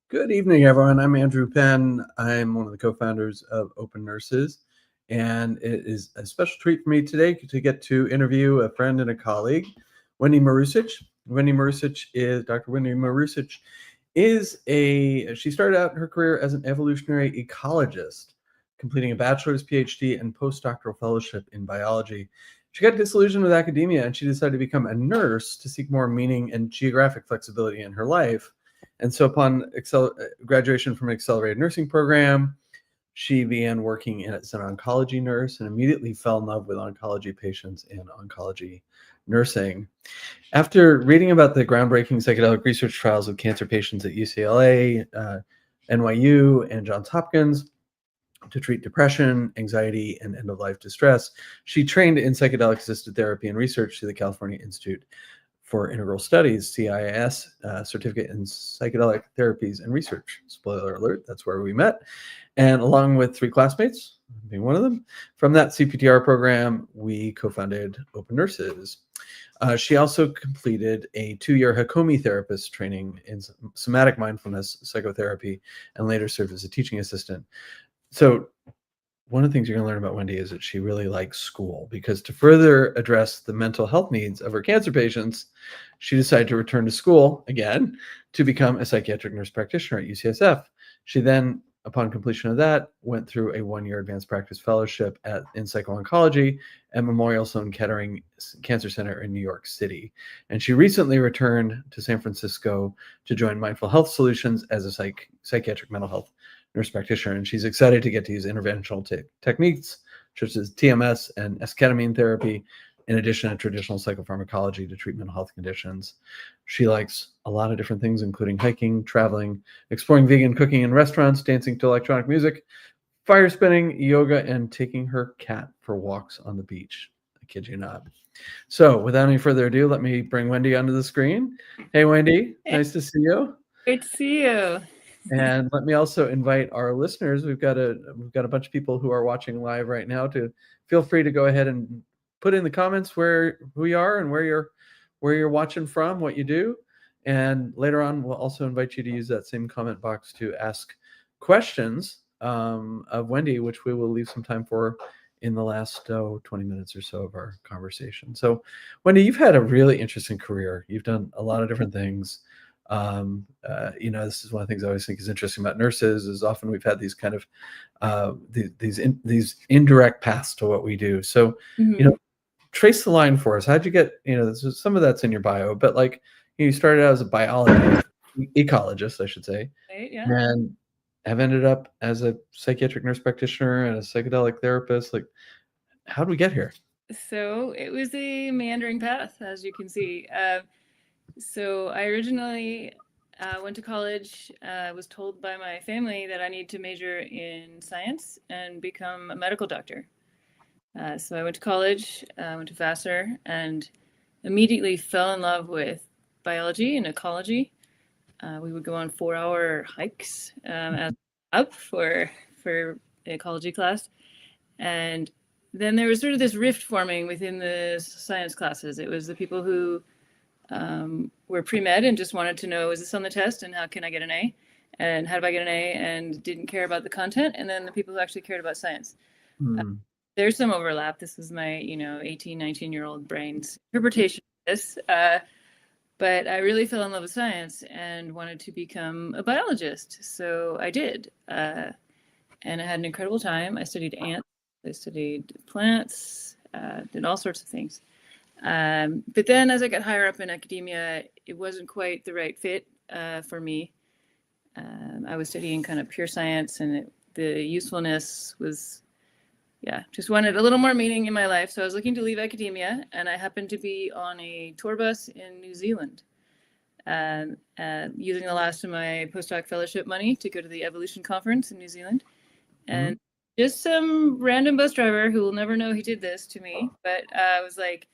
Good evening, everyone. I'm Andrew Penn. I'm one of the co-founders of OPENurses, and it is a special treat for me today to get to interview a friend and a colleague, Wendy Marussich. Dr. Wendy Marussich she started out her career as an evolutionary ecologist, completing a bachelor's, PhD, and postdoctoral fellowship in biology. She got disillusioned with academia, and she decided to become a nurse to seek more meaning and geographic flexibility in her life. And so upon graduation from an accelerated nursing program, she began working as an oncology nurse and immediately fell in love with oncology patients and oncology nursing. After reading about the groundbreaking psychedelic research trials of cancer patients at UCLA, NYU, and Johns Hopkins to treat depression, anxiety, and end-of-life distress, she trained in psychedelic-assisted therapy and research to the California Institute for Integral Studies, CIIS, Certificate in Psychedelic Therapies and Research. Spoiler alert, that's where we met. And along with three classmates, being one of them, from that CPTR program, we co-founded OPENurses. She also completed a 2-year Hakomi therapist training in somatic mindfulness psychotherapy and later served as a teaching assistant. So one of the things you're going to learn about Wendy is that she really likes school, because to further address the mental health needs of her cancer patients, she decided to return to school again to become a psychiatric nurse practitioner at UCSF. She then, upon completion of that, went through a 1-year advanced practice fellowship in psycho-oncology at Memorial Sloan Kettering Cancer Center in New York City. And she recently returned to San Francisco to join Mindful Health Solutions as a psychiatric mental health nurse practitioner, and she's excited to get to use interventional techniques such as TMS and Esetamine therapy, in addition to traditional psychopharmacology to treat mental health conditions. She likes a lot of different things, including hiking, traveling, exploring vegan cooking in restaurants, dancing to electronic music, fire spinning, yoga, and taking her cat for walks on the beach. I kid you not. So without any further ado, let me bring Wendy onto the screen. Hey, Wendy, nice to see you. Great to see you. And let me also invite our listeners. We've got a bunch of people who are watching live right now to feel free to go ahead and put in the comments who you are and where you're watching from, what you do. And later on, we'll also invite you to use that same comment box to ask questions of Wendy, which we will leave some time for in the last 20 minutes or so of our conversation. So, Wendy, you've had a really interesting career. You've done a lot of different things. This is one of the things I always think is interesting about nurses, is often we've had these kind of these indirect paths to what we do. So, trace the line for us. How'd you get, some of that's in your bio, but like, you started out as a biologist, ecologist, I should say, Right, yeah. and have ended up as a psychiatric nurse practitioner and a psychedelic therapist. Like, how did we get here? So it was a meandering path, as you can see. So I originally went to college. Was told by my family that I need to major in science and become a medical doctor. So I went to college, went to Vassar, and immediately fell in love with biology and ecology. We would go on 4-hour hikes up for ecology class, and then there was sort of this rift forming within the science classes. It was the people who were pre-med and just wanted to know, is this on the test and how can I get an A? And how do I get an A? And didn't care about the content. And then the people who actually cared about science. There's some overlap. This was my, 18, 19-year-old brain's interpretation of this. But I really fell in love with science and wanted to become a biologist. So I did. And I had an incredible time. I studied ants. I studied plants, did all sorts of things. But then as I got higher up in academia, it wasn't quite the right fit for me. I was studying kind of pure science, and the usefulness was, just wanted a little more meaning in my life. So I was looking to leave academia, and I happened to be on a tour bus in New Zealand, using the last of my postdoc fellowship money to go to the Evolution conference in New Zealand. And just some random bus driver who will never know he did this to me, but I was like,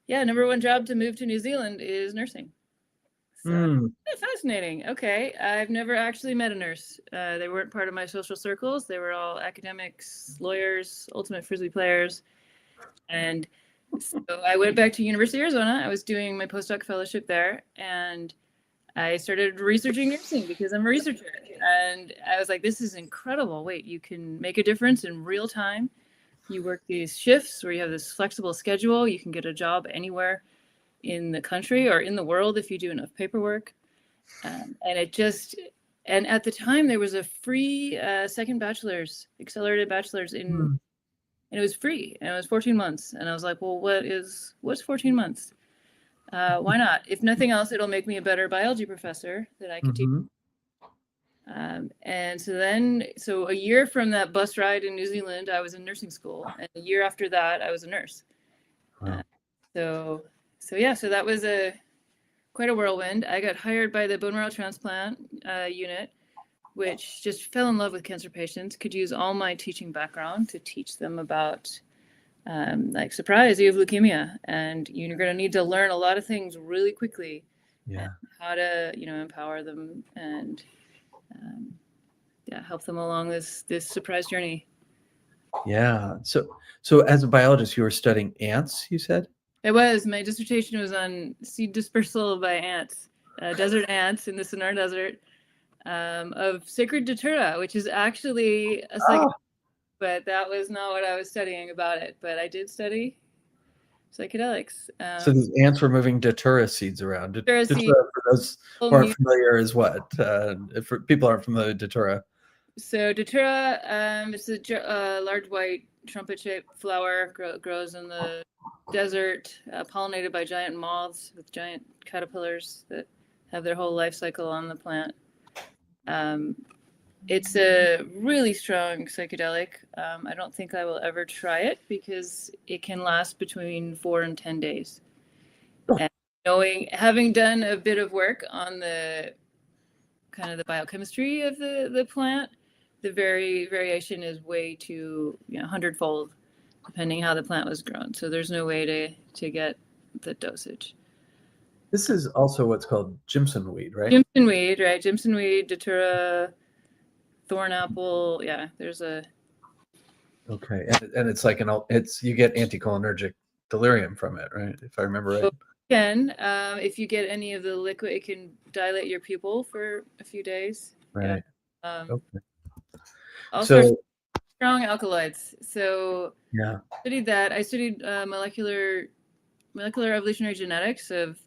number one job to move to New Zealand is nursing. So fascinating. Okay. I've never actually met a nurse. They weren't part of my social circles. They were all academics, lawyers, ultimate Frisbee players. And so I went back to University of Arizona. I was doing my postdoc fellowship there, and I started researching nursing because I'm a researcher. And I was like, this is incredible. Wait, you can make a difference in real time. You work these shifts where you have this flexible schedule. You can get a job anywhere in the country or in the world if you do enough paperwork. And at the time there was a free second bachelor's, accelerated bachelor's and it was free, and it was 14 months. And I was like, well, what's 14 months? Why not? If nothing else, it'll make me a better biology professor that I could teach. And so a year from that bus ride in New Zealand, I was in nursing school, and a year after that, I was a nurse. Wow. So that was quite a whirlwind. I got hired by the bone marrow transplant unit, which just fell in love with cancer patients, could use all my teaching background to teach them about, surprise, you have leukemia, and you're going to need to learn a lot of things really quickly. Yeah. How to, empower them and, help them along this surprise journey. Yeah. So as a biologist, you were studying ants, you said? My dissertation was on seed dispersal by ants, desert ants in the Sonoran Desert, of sacred datura, which is actually a psychedelic, but that was not what I was studying about it. But I did study psychedelics. So these ants were moving datura seeds around. Datura seeds, for those who aren't familiar, is what? If people aren't familiar with datura. So datura, it's a large white trumpet-shaped flower, grows in the desert, pollinated by giant moths with giant caterpillars that have their whole life cycle on the plant. It's a really strong psychedelic. I don't think I will ever try it because it can last between 4 and 10 days. And having done a bit of work on the kind of the biochemistry of the plant, the variation is way too 100-fold, depending how the plant was grown. So there's no way to get the dosage. This is also what's called Jimson weed, right? Jimson weed, right? Jimson weed, datura, thorn apple. Yeah, there's a. Okay, and it's like you get anticholinergic delirium from it, right? If I remember right. So if you get any of the liquid, it can dilate your pupil for a few days. Right. Yeah. Okay. Also strong alkaloids. So yeah, I studied that. I studied molecular evolutionary genetics of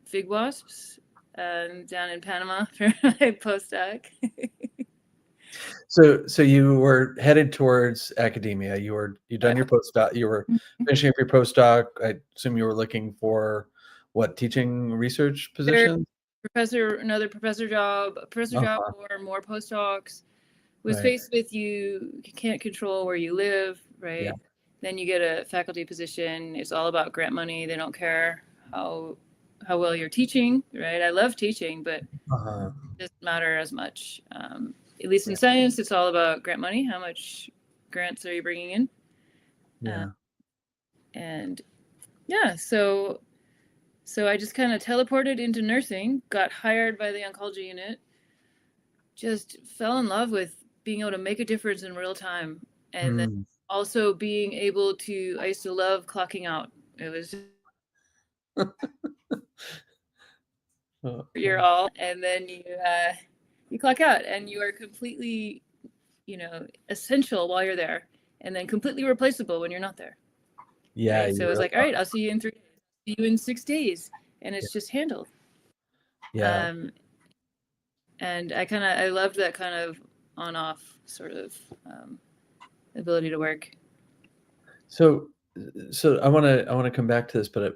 fig wasps down in Panama for my postdoc. So you were headed towards academia. You'd done your postdoc. You were finishing up your postdoc. I assume you were looking for what, teaching research positions? Another professor job or more postdocs. Was faced with you can't control where you live, right? Yeah. Then you get a faculty position. It's all about grant money. They don't care how well you're teaching, right? I love teaching, but it doesn't matter as much. At least in science, it's all about grant money. How much grants are you bringing in? So I just kind of teleported into nursing, got hired by the oncology unit, just fell in love with being able to make a difference in real time. And then also being able to, I used to love clocking out. It was you're all, and then you clock out and you are completely, essential while you're there, and then completely replaceable when you're not there. Yeah. Right? So it was like, all right, I'll see you in 3 days, see you in 6 days, and it's just handled. Yeah. And I loved that kind of on-off sort of ability to work. So I want to come back to this, but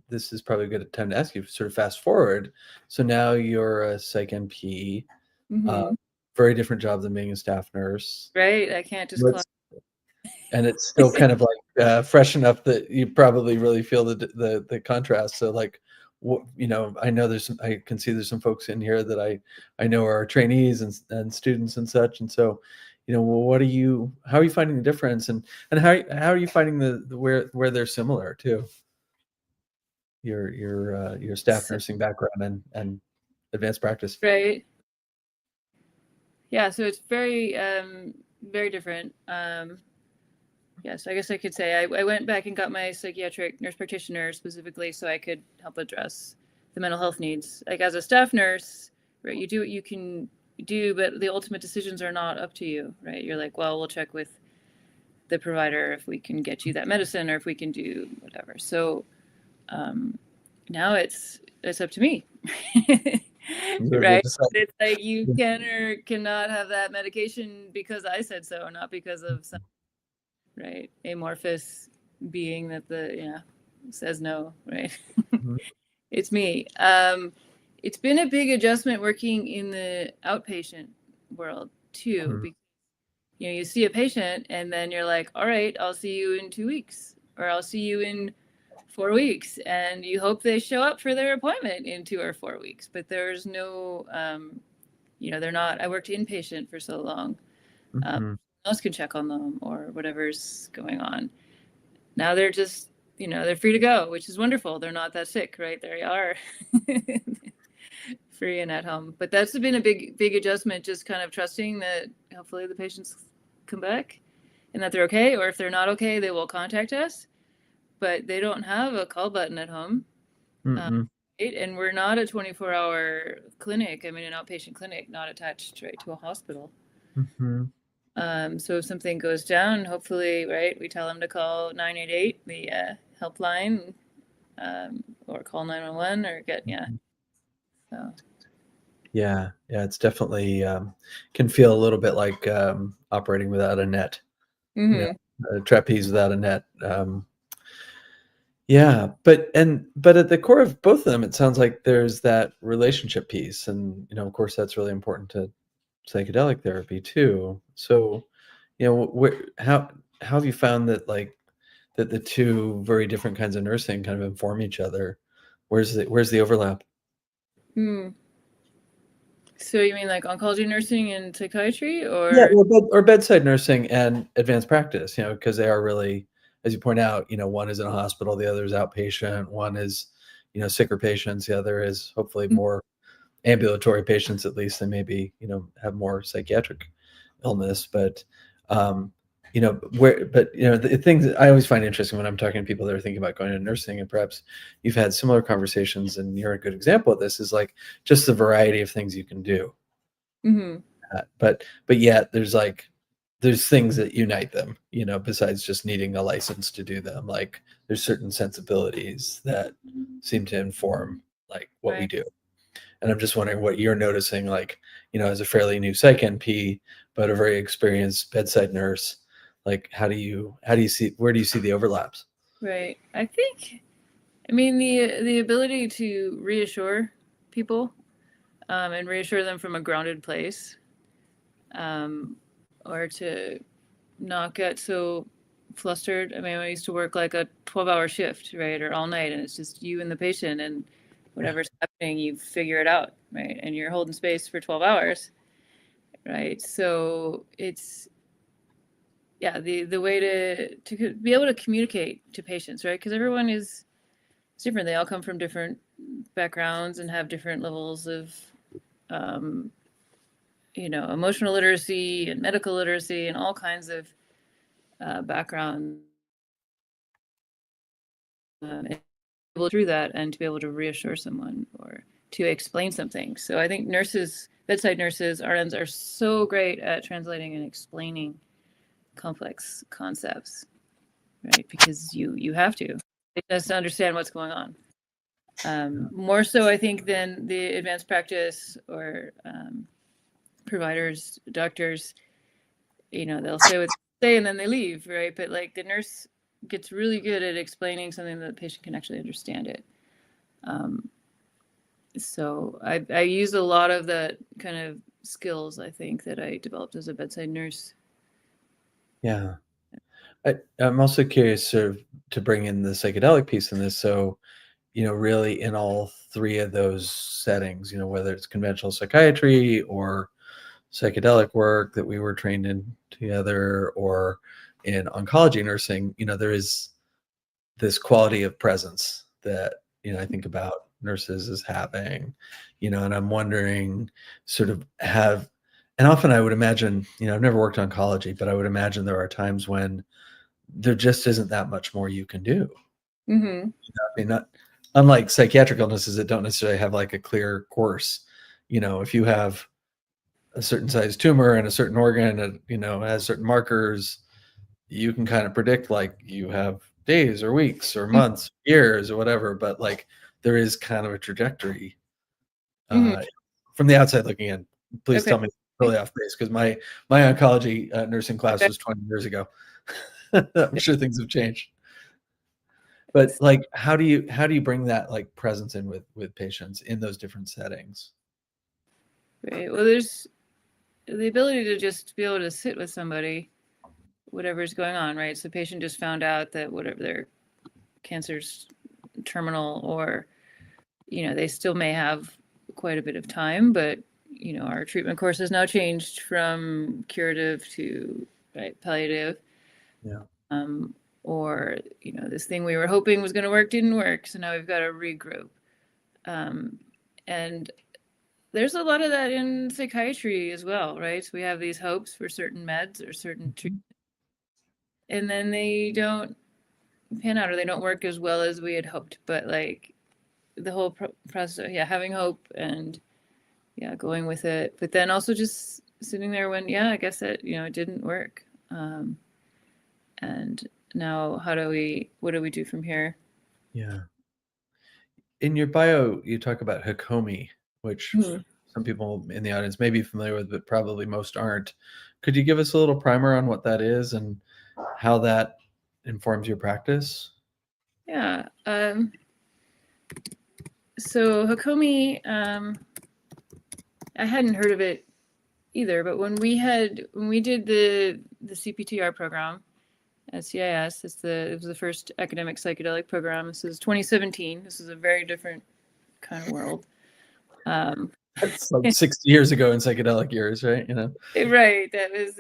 this is probably a good time to ask you, sort of fast forward. So now you're a psych NP, very different job than being a staff nurse. Right. I can't just clock. And it's still kind of like fresh enough that you probably really feel the contrast. So like, I know I can see there's some folks in here that I know are trainees and students and such. And so, how are you finding the difference, and how are you finding where they're similar to your staff nursing background and advanced practice? Right. Yeah. So it's very, very different. Yes, I guess I could say I went back and got my psychiatric nurse practitioner specifically so I could help address the mental health needs. Like as a staff nurse, right, you do what you can do, but the ultimate decisions are not up to you, right? You're like, well, we'll check with the provider if we can get you that medicine or if we can do whatever. So now it's up to me. Right? It's like you can or cannot have that medication because I said so, not because of some right amorphous being that says no, right? Mm-hmm. It's me. It's been a big adjustment working in the outpatient world too, Mm-hmm. because you see a patient and then you're like, all right, I'll see you in 2 weeks, or I'll see you in 4 weeks, and you hope they show up for their appointment in 2 or 4 weeks. But there's no, they're not. I worked inpatient for so long. Mm-hmm. Else can check on them or whatever's going on. Now they're just, they're free to go, which is wonderful. They're not that sick, right? There you are. Free and at home. But that's been a big adjustment, just kind of trusting that hopefully the patients come back and that they're okay, or if they're not okay, they will contact us. But they don't have a call button at home. Mm-hmm. Right? And we're not a 24-hour clinic. I mean, an outpatient clinic, not attached right to a hospital. Mm-hmm. So if something goes down, hopefully, right, we tell them to call 988, the helpline, or call 911 or get, So. Yeah, it's definitely can feel a little bit like operating without a net, Mm-hmm. a trapeze without a net. Yeah, but at the core of both of them, it sounds like there's that relationship piece, and of course, that's really important to psychedelic therapy too. So, how have you found that that the two very different kinds of nursing kind of inform each other? Where's the overlap? So you mean like oncology nursing and psychiatry, or? Yeah, or bedside nursing and advanced practice, because they are really, as you point out, one is in a hospital, the other is outpatient, one is, sicker patients, the other is hopefully more ambulatory patients, at least, and maybe, have more psychiatric illness. But, the things that I always find interesting when I'm talking to people that are thinking about going into nursing, and perhaps you've had similar conversations, and you're a good example of this, is like just the variety of things you can do. Mm-hmm. But yet there's things that unite them, besides just needing a license to do them. Like there's certain sensibilities that seem to inform like what we do. And I'm just wondering what you're noticing, like, as a fairly new psych NP, but a very experienced bedside nurse, like where do you see the overlaps? Right. I mean, the ability to reassure people, and reassure them from a grounded place, or to not get so flustered. I mean, I used to work like a 12-hour shift, right, or all night, and it's just you and the patient, and whatever's happening, you figure it out, right, and you're holding space for 12 hours, right? So it's the way to be able to communicate to patients, right? Because everyone is different. They all come from different backgrounds and have different levels of emotional literacy and medical literacy and all kinds of background, and through that, and to be able to reassure someone or to explain something. So I think bedside nurses, RNs are so great at translating and explaining complex concepts, right? Because you have to. It has to understand what's going on. More so, I think, than the advanced practice or providers, doctors. They'll say what they say and then they leave, right? But like the nurse gets really good at explaining something that the patient can actually understand it. So I use a lot of that kind of skills, I think, that I developed as a bedside nurse. Yeah. I'm also curious sort of to bring in the psychedelic piece in this. So, really in all three of those settings, whether it's conventional psychiatry or psychedelic work that we were trained in together, or in oncology nursing, there is this quality of presence that, I think about nurses as having, and I'm wondering and often I would imagine, I've never worked oncology, but I would imagine there are times when there just isn't that much more you can do. Mm-hmm. I mean, unlike psychiatric illnesses that don't necessarily have like a clear course. If you have a certain size tumor and a certain organ, and has certain markers, you can kind of predict, like, you have days or weeks or months, years or whatever, but like there is kind of a trajectory from the outside looking in. Please tell me totally off base, because my oncology nursing class was 20 years ago. I'm sure things have changed. But like, how do you bring that like presence in with patients in those different settings? Right. Well, there's the ability to just be able to sit with somebody, whatever's going on, right? So the patient just found out that whatever their cancer's terminal, or, they still may have quite a bit of time, but, our treatment course has now changed from curative to palliative. Yeah. Or, this thing we were hoping was going to work didn't work. So now we've got to regroup. And there's a lot of that in psychiatry as well, right? So we have these hopes for certain meds or certain treatments, and then they don't pan out, or they don't work as well as we had hoped. But like the whole process, having hope and going with it, but then also just sitting there when, I guess it didn't work. And now what do we do from here? Yeah. In your bio, you talk about Hakomi, which some people in the audience may be familiar with, but probably most aren't. Could you give us a little primer on what that is and how that informs your practice? Yeah. So Hakomi, I hadn't heard of it either, but when we did the CPTR program at CIS, it was the first academic psychedelic program. This is 2017. This is a very different kind of world. It's like 60 years ago in psychedelic years, right? Right. That was,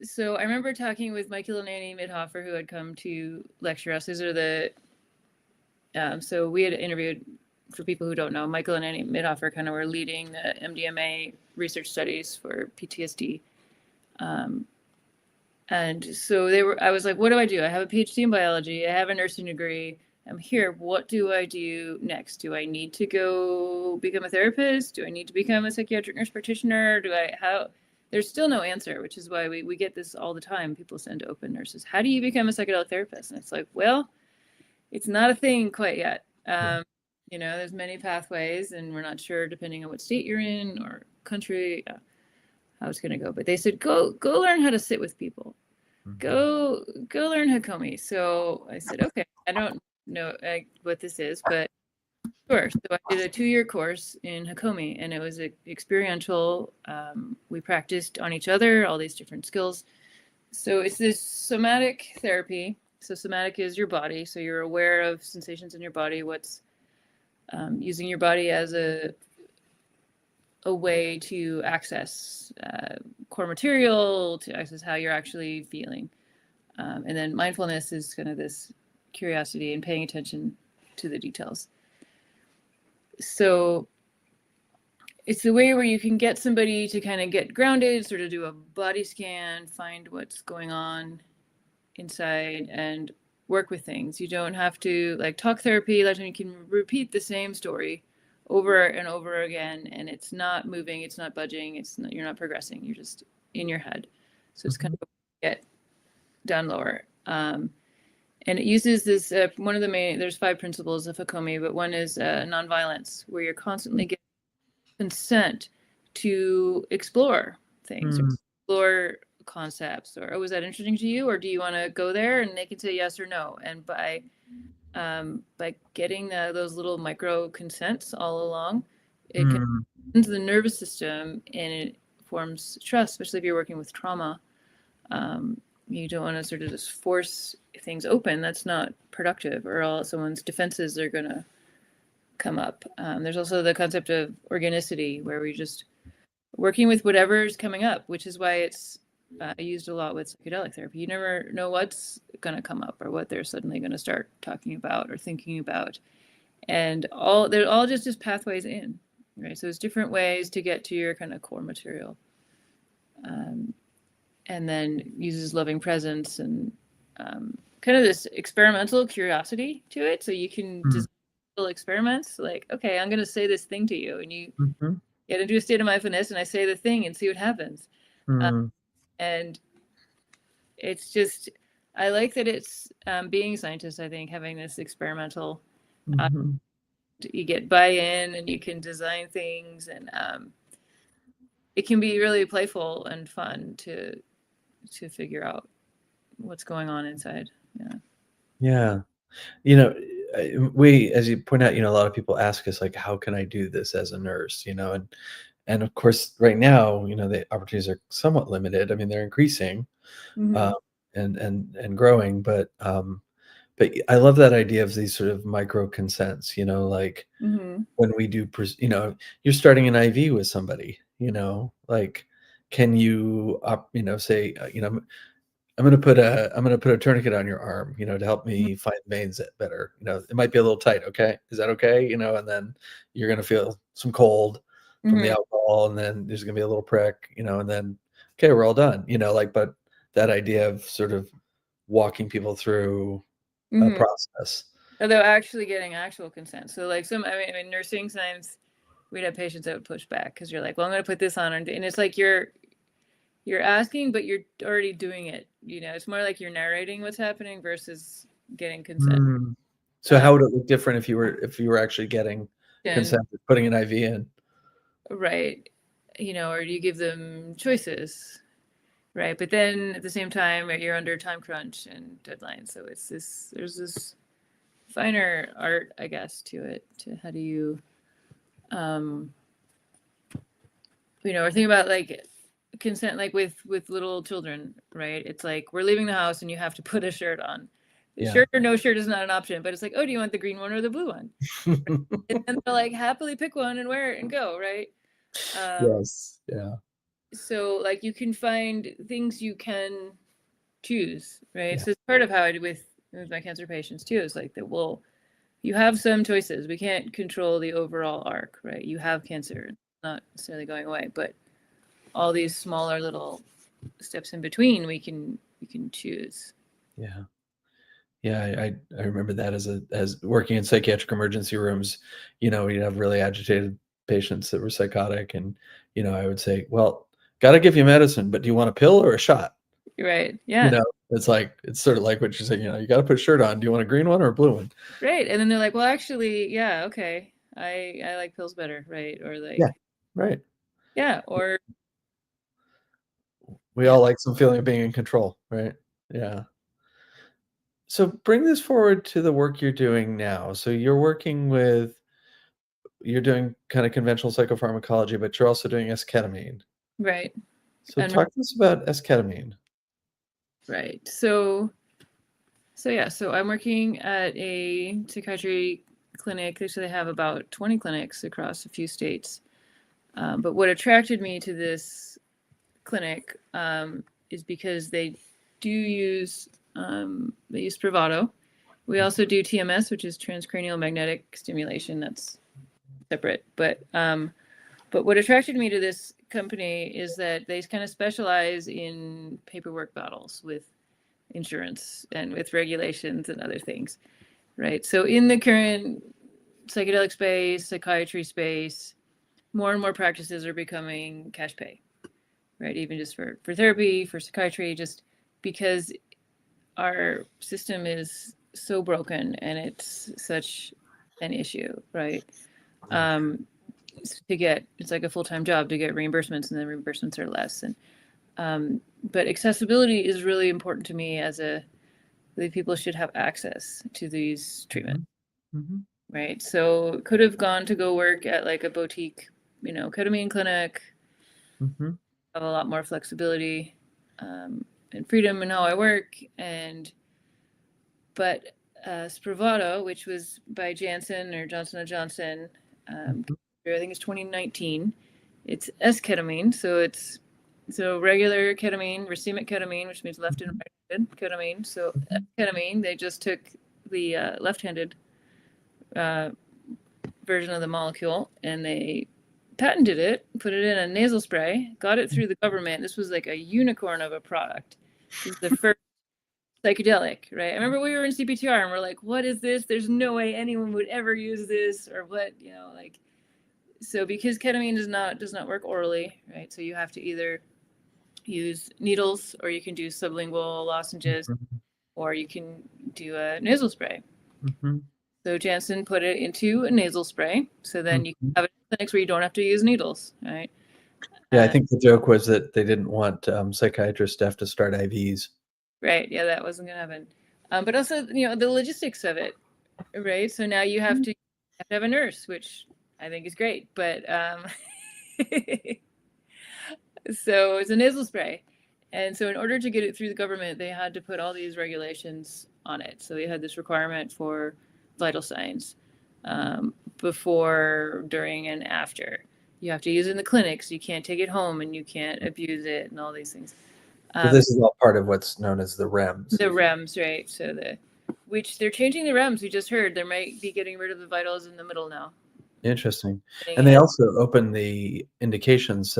So I remember talking with Michael and Annie Midhofer, who had come to lecture us. These are so we had interviewed, for people who don't know, Michael and Annie Midhofer kind of were leading the MDMA research studies for PTSD. And so I was like, what do I do? I have a PhD in biology. I have a nursing degree. I'm here. What do I do next? Do I need to go become a therapist? Do I need to become a psychiatric nurse practitioner? There's still no answer, which is why we get this all the time. People send to open nurses, how do you become a psychedelic therapist? And it's like, well, it's not a thing quite yet. There's many pathways, and we're not sure, depending on what state you're in or country, how it's going to go. But they said, go learn how to sit with people. Go learn Hakomi. So I said, okay, I don't know what this is, but sure. So I did a 2-year course in Hakomi, and it was experiential. We practiced on each other, all these different skills. So it's this somatic therapy. So somatic is your body. So you're aware of sensations in your body, what's using your body as a way to access core material, to access how you're actually feeling. And then mindfulness is kind of this curiosity and paying attention to the details. So it's the way where you can get somebody to kind of get grounded, sort of do a body scan, find what's going on inside, and work with things. You don't have to, like talk therapy, like you can repeat the same story over and over again, and it's not moving, it's not budging, you're not progressing, you're just in your head. So it's kind of get down lower. And it uses this, one of the main, there's 5 principles of Hakomi, but one is nonviolence, where you're constantly getting consent to explore things, or explore concepts, or, oh, is that interesting to you? Or do you want to go there? And they can say yes or no. And by getting those little micro consents all along, it can into the nervous system, and it forms trust, especially if you're working with trauma. You don't want to sort of just force things open. That's not productive, or all someone's defenses are going to come up. There's also the concept of organicity, where we're just working with whatever's coming up, which is why it's used a lot with psychedelic therapy. You never know what's going to come up, or what they're suddenly going to start talking about or thinking about. And they're all just pathways in, right? So there's different ways to get to your kind of core material. And then uses loving presence and kind of this experimental curiosity to it. So you can Mm. design little experiments like, okay, I'm going to say this thing to you, and you Mhm. get into a state of mindfulness, and I say the thing and see what happens. Mm. And it's just, I like that it's being a scientist, I think, having this experimental, Mhm. you get buy-in and you can design things, and it can be really playful and fun to figure out what's going on inside. Yeah. Yeah. You know, we, as you point out, a lot of people ask us like, how can I do this as a nurse? And of course, right now, the opportunities are somewhat limited. I mean, they're increasing, Mm-hmm. uh, and growing, but I love that idea of these sort of micro consents. Like Mm-hmm. when we do, you're starting an IV with somebody. Like, can you, say, I'm gonna put a tourniquet on your arm, to help me find veins that better. It might be a little tight. Okay, is that okay? And then you're gonna feel some cold from the Mm-hmm. alcohol, and then there's gonna be a little prick, and then okay, we're all done. Like, but that idea of sort of walking people through a Mm-hmm. process. Although actually getting actual consent. So like I mean, nursing science, we'd have patients that would push back because you're like, well, I'm going to put this on, and it's like you're asking, but you're already doing it. It's more like you're narrating what's happening versus getting consent. Mm. So how would it look different if you were actually getting And consent, putting an IV in? right, or do you give them choices, right? But then at the same time, you're under time crunch and deadline, so there's this finer art, I guess, to it. To how do you, or think about like consent, like with little children, right? It's like we're leaving the house and you have to put a shirt on. The Yeah. shirt or no shirt is not an option, but it's like, oh, do you want the green one or the blue one? And then they'll like happily pick one and wear it and go, right? Yes. Yeah. So like you can find things you can choose, right? Yeah. So it's part of how I do with my cancer patients too, is like that, well, you have some choices. We can't control the overall arc, right? You have cancer, it's not necessarily going away, but all these smaller little steps in between we can choose. Yeah. Yeah, I remember that as working in psychiatric emergency rooms, you'd have really agitated patients that were psychotic, and I would say, "Well, gotta give you medicine, but do you want a pill or a shot?" Right. You Yeah. know, it's sort of like what you're saying, you gotta put a shirt on. Do you want a green one or a blue one? Right. And then they're like, well, actually, yeah, okay. I like pills better, right? Or Yeah, like, right. yeah, or We yeah, all like some feeling of being in control, right? Yeah. So bring this forward to the work you're doing now. So you're doing kind of conventional psychopharmacology, but you're also doing esketamine. right. So And talk to us about esketamine. right. So yeah, so I'm working at a psychiatry clinic. Actually, they have about 20 clinics across a few states. But what attracted me to this clinic is because they use Spravato. We also do TMS, which is transcranial magnetic stimulation. That's separate. But what attracted me to this company is that they kind of specialize in paperwork battles with insurance and with regulations and other things, right? So in the current psychedelic space, psychiatry space, more and more practices are becoming cash pay, right? Even just for therapy, for psychiatry, just because our system is so broken and it's such an issue, right? It's like a full-time job to get reimbursements, and the reimbursements are less. But accessibility is really important to me that people should have access to these treatments, Mhm. right? So could have gone to go work at like a boutique, ketamine clinic, Mhm. have a lot more flexibility and freedom in how I work. But Spravato, which was by Janssen or Johnson & Johnson, Mhm. I think it's 2019. It's esketamine, so regular ketamine, racemic ketamine, which means left and Mhm. right-handed ketamine. So Mhm. ketamine, they just took the left-handed uh, version of the molecule and they patented it, put it in a nasal spray, got it through the government. This was like a unicorn of a product. This is the first psychedelic, right? I remember we were in CPTR and we're like, what is this? There's no way anyone would ever use this, or what, like. So because ketamine does not work orally, right? So you have to either use needles, or you can do sublingual lozenges, or you can do a nasal spray. So Janssen put it into a nasal spray, so then you can have it in clinics where you don't have to use needles, right? Yeah, I think the joke was that they didn't want psychiatrists to have to start IVs. Right. Yeah, that wasn't gonna happen. But also, the logistics of it, right? So now you have to have a nurse, which I think is great. But so it's a nasal spray, and so in order to get it through the government, they had to put all these regulations on it. So they had this requirement for vital signs before, during, and after. You have to use it in the clinics. You can't take it home, and you can't abuse it, and all these things. So this is all part of what's known as the REMS. The REMS, right? So which they're changing the REMS. We just heard they might be getting rid of the vitals in the middle now. Interesting. And they also open the indications,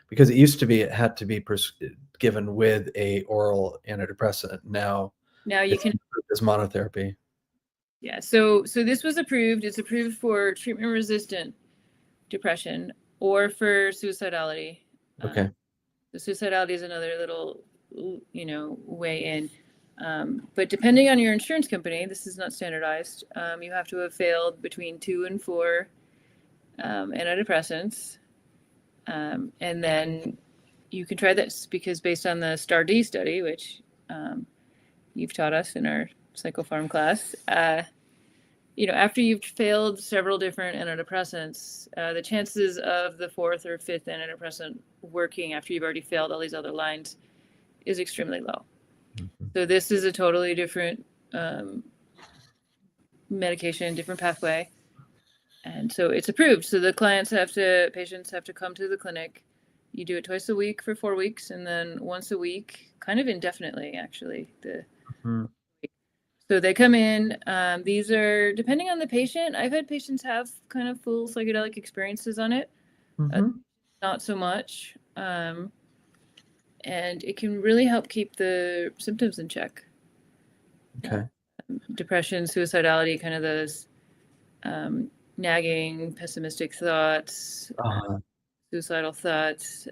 because it used to be it had to be given with a oral antidepressant. Now you can as monotherapy. Yeah. So this was approved. It's approved for treatment-resistant depression or for suicidality. Okay. The suicidality is another little, way in. But depending on your insurance company, this is not standardized. You have to have failed between 2 and 4 antidepressants. And then you can try this, because based on the STAR-D study, which you've taught us in our psychopharm class, after you've failed several different antidepressants, the chances of the 4th or 5th antidepressant working after you've already failed all these other lines is extremely low. So this is a totally different medication, different pathway. And so it's approved. So the patients have to come to the clinic. You do it twice a week for 4 weeks, and then once a week, kind of indefinitely, actually. So they come in. These are, depending on the patient, I've had patients have kind of full psychedelic experiences on it. Not so much. And it can really help keep the symptoms in check. Okay. Depression, suicidality, kind of those nagging, pessimistic thoughts, suicidal thoughts.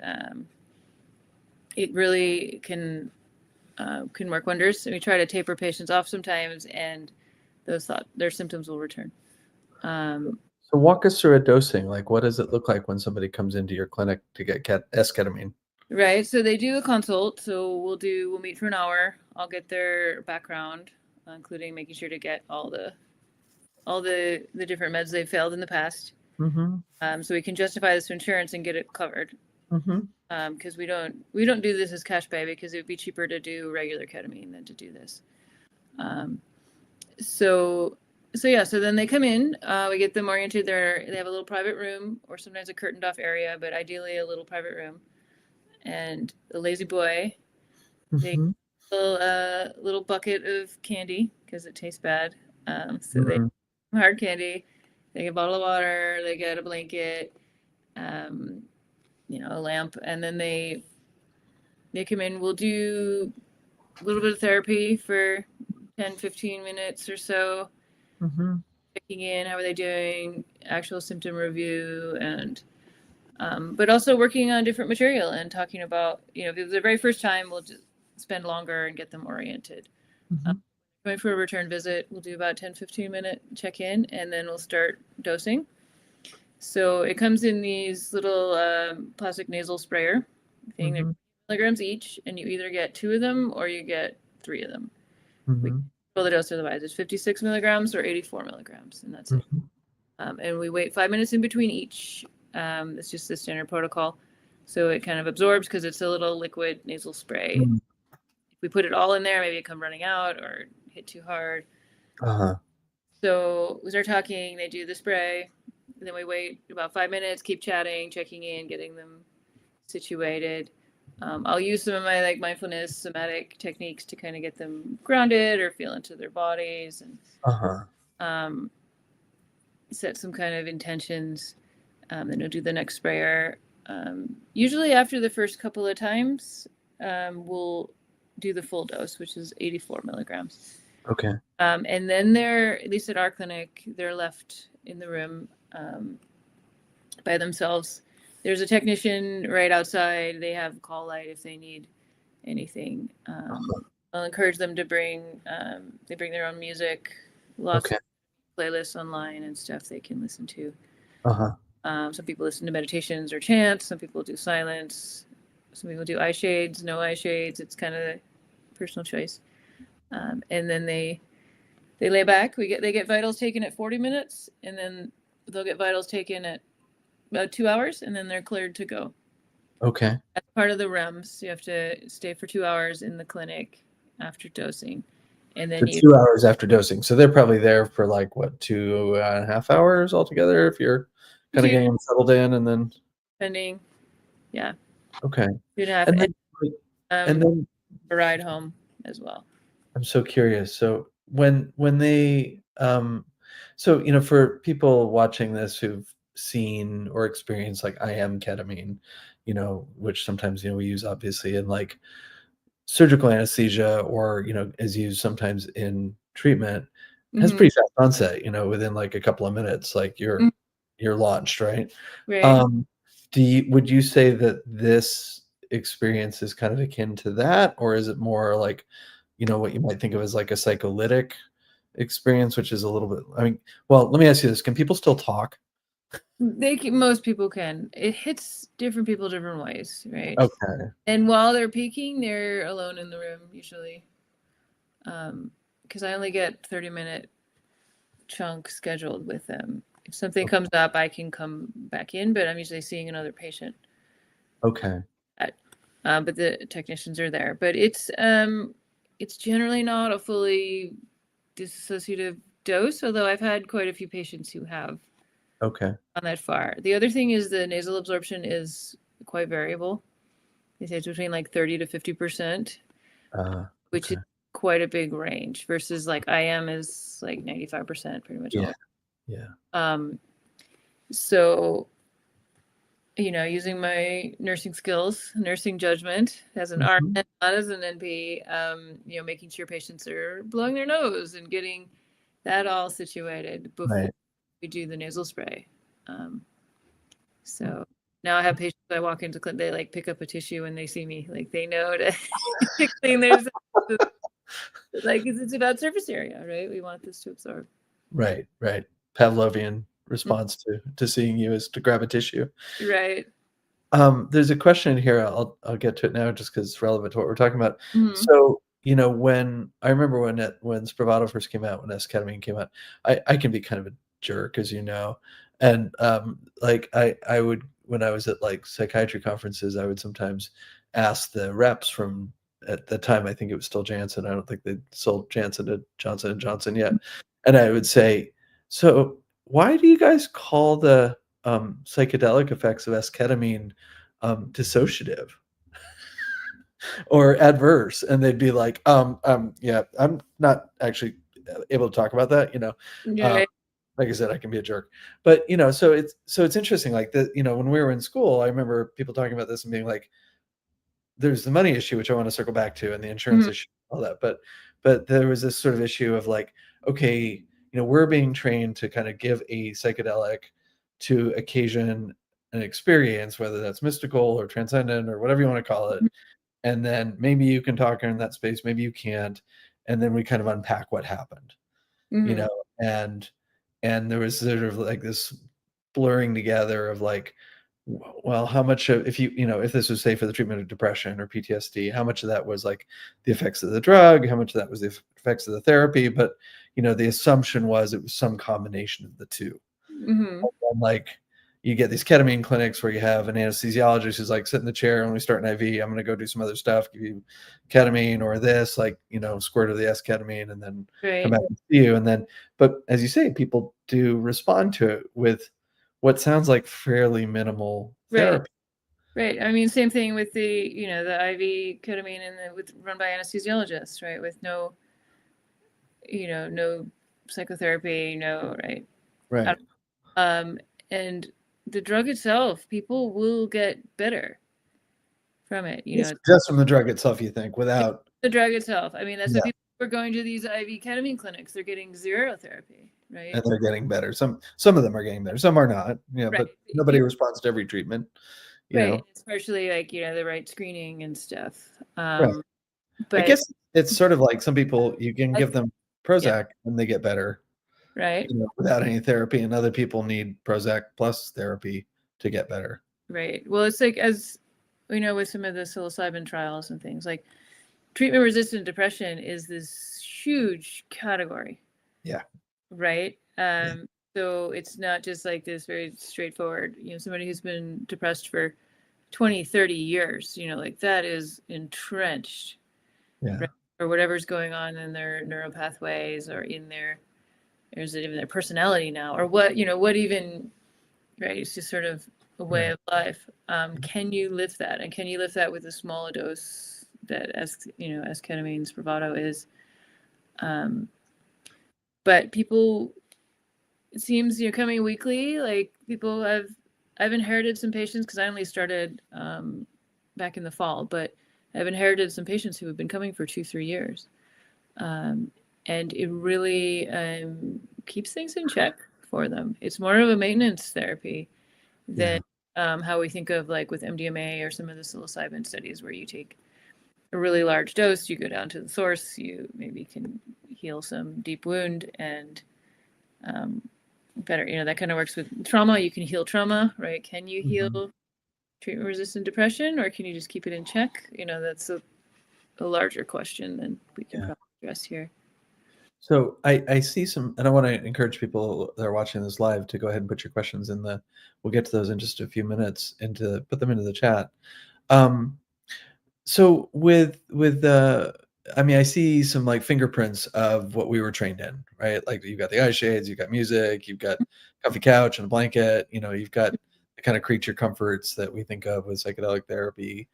It really can work wonders. And we try to taper patients off sometimes, and their symptoms will return. So walk us through a dosing. Like, what does it look like when somebody comes into your clinic to get esketamine? Right. So they do a consult. So we'll meet for an hour. I'll get their background, including making sure to get all the different meds they've failed in the past. So we can justify this to insurance and get it covered. Because we don't do this as cash pay, because it would be cheaper to do regular ketamine than to do this. So then they come in, we get them oriented. They have a little private room, or sometimes a curtained off area, but ideally a little private room. And a lazy boy, they get a little bucket of candy, because it tastes bad. So they hard candy, they get a bottle of water, they get a blanket, a lamp, and then they come in. We'll do a little bit of therapy for 10-15 minutes or so, checking in, how are they doing, actual symptom review, and but also working on different material and talking about, if it was the very first time, we'll just spend longer and get them oriented. Going for a return visit, we'll do about 10-15 minute check-in, and then we'll start dosing. So it comes in these little plastic nasal sprayer thing. They're milligrams each, and you either get 2 of them or you get 3 of them. We control the dose otherwise. It's 56 milligrams or 84 milligrams, and that's it. And we wait 5 minutes in between each. It's just the standard protocol. So it kind of absorbs, because it's a little liquid nasal spray. If we put it all in there, maybe it come running out or hit too hard. So we start talking, they do the spray, and then we wait about 5 minutes, keep chatting, checking in, getting them situated. I'll use some of my mindfulness somatic techniques to kind of get them grounded or feel into their bodies, and set some kind of intentions. Then we'll do the next sprayer. Usually after the first couple of times, we'll do the full dose, which is 84 milligrams. Okay. And then they're, at least at our clinic, they're left in the room by themselves. There's a technician right outside. They have call light if they need anything. I'll encourage them to bring, they bring their own music, lots of playlists online and stuff they can listen to. Some people listen to meditations or chants. Some people do silence. Some people do eye shades, no eye shades. It's kind of personal choice. And then they lay back. They get vitals taken at 40 minutes, and then they'll get vitals taken at about 2 hours, and then they're cleared to go. Okay. That's part of the REMS. You have to stay for 2 hours in the clinic after dosing. And then for 2 hours after dosing. So they're probably there for like, what, 2.5 hours altogether if you're kind of getting them settled in, and then depending. Yeah. Okay. 2.5. And then a ride home as well. I'm so curious. So when they so for people watching this who've seen or experienced like IM ketamine, which sometimes we use obviously in like surgical anesthesia, or is used sometimes in treatment, has pretty fast onset, within like a couple of minutes, like you're launched, right? Would you say that this experience is kind of akin to that, or is it more like what you might think of as like a psycholytic experience, which is a little bit, well, let me ask you this. Can people still talk? Most people can. It hits different people different ways, right? Okay. And while they're peaking, they're alone in the room usually. Because I only get 30-minute chunks scheduled with them. If something comes up, I can come back in, but I'm usually seeing another patient. Okay. But the technicians are there. But it's generally not a fully dissociative dose, although I've had quite a few patients who have gone that far. The other thing is the nasal absorption is quite variable. They say it's between like 30 to 50%, which is quite a big range, versus like IM is like 95% pretty much. So using my nursing skills, nursing judgment as an RN, not as an NP, making sure patients are blowing their nose and getting that all situated before we do the nasal spray. So now I have patients, I walk into clinic, they like pick up a tissue when they see me, like they know to clean their, like it's about surface area, right? We want this to absorb. Right. Pavlovian response to seeing you is to grab a tissue. Right. There's a question here. I'll get to it now just because it's relevant to what we're talking about. So, when I remember when Spravato first came out, when esketamine came out, I can be kind of a jerk, as you know. And like I would, when I was at like psychiatry conferences, I would sometimes ask the reps from, at the time, I think it was still Janssen. I don't think they sold Janssen to Johnson & Johnson yet. And I would say, so why do you guys call the psychedelic effects of esketamine dissociative or adverse? And they'd be like, yeah, I'm not actually able to talk about that, like I said, I can be a jerk, but so it's interesting, like that, when we were in school, I remember people talking about this and being like, there's the money issue, which I want to circle back to, and the insurance issue, all that, but there was this sort of issue of like, okay, we're being trained to kind of give a psychedelic to occasion an experience, whether that's mystical or transcendent or whatever you want to call it. And then maybe you can talk in that space, maybe you can't. And then we kind of unpack what happened, and there was sort of like this blurring together of like, well, how much of, if this was say for the treatment of depression or PTSD, how much of that was like the effects of the drug, how much of that was the effects of the therapy, but the assumption was it was some combination of the two. And like you get these ketamine clinics where you have an anesthesiologist who's like, sit in the chair and we start an IV, I'm going to go do some other stuff, give you ketamine or this, like, squirt of the esketamine and then come back and see you. And then, but as you say, people do respond to it with what sounds like fairly minimal therapy. Right. I mean, same thing with the, the IV ketamine and run by anesthesiologists, right? With no, no psychotherapy, Right. And the drug itself, people will get better from it. Just from the drug itself, you think, without the drug itself. I mean, that's Yeah. what people who are going to these IV ketamine clinics. They're getting zero therapy, right? And they're getting better. Some of them are getting better. Some are not. Right. But nobody responds to every treatment. Right. It's partially like, the right screening and stuff. Right. But I guess it's sort of like some people, you can give them Prozac and they get better, right. Without any therapy, and other people need Prozac plus therapy to get better. Right. Well, it's like, as we know with some of the psilocybin trials and things, like treatment-resistant depression is this huge category. Yeah. Right. So it's not just like this very straightforward, somebody who's been depressed for 20, 30 years, like that is entrenched. Yeah. Right? Or whatever's going on in their neural pathways or in their personality now, or what even, right? It's just sort of a way of life. Can you lift that? And can you lift that with a small dose that, as ketamine's bravado is? But people, it seems, coming weekly, like I've inherited some patients, because I only started back in the fall, but I've inherited some patients who have been coming for 2-3 years. And it really keeps things in check for them. It's more of a maintenance therapy than how we think of, like with MDMA or some of the psilocybin studies, where you take a really large dose, you go down to the source, you maybe can heal some deep wound, and better, that kind of works with trauma. You can heal trauma, right? Can you heal treatment-resistant depression, or can you just keep it in check? That's a larger question than we can probably address here. So I see some, and I want to encourage people that are watching this live to go ahead and put your questions in we'll get to those in just a few minutes, and to put them into the chat. So I see some like fingerprints of what we were trained in, right? Like you've got the eye shades, you've got music, you've got comfy couch and a blanket, you've got the kind of creature comforts that we think of with psychedelic therapy.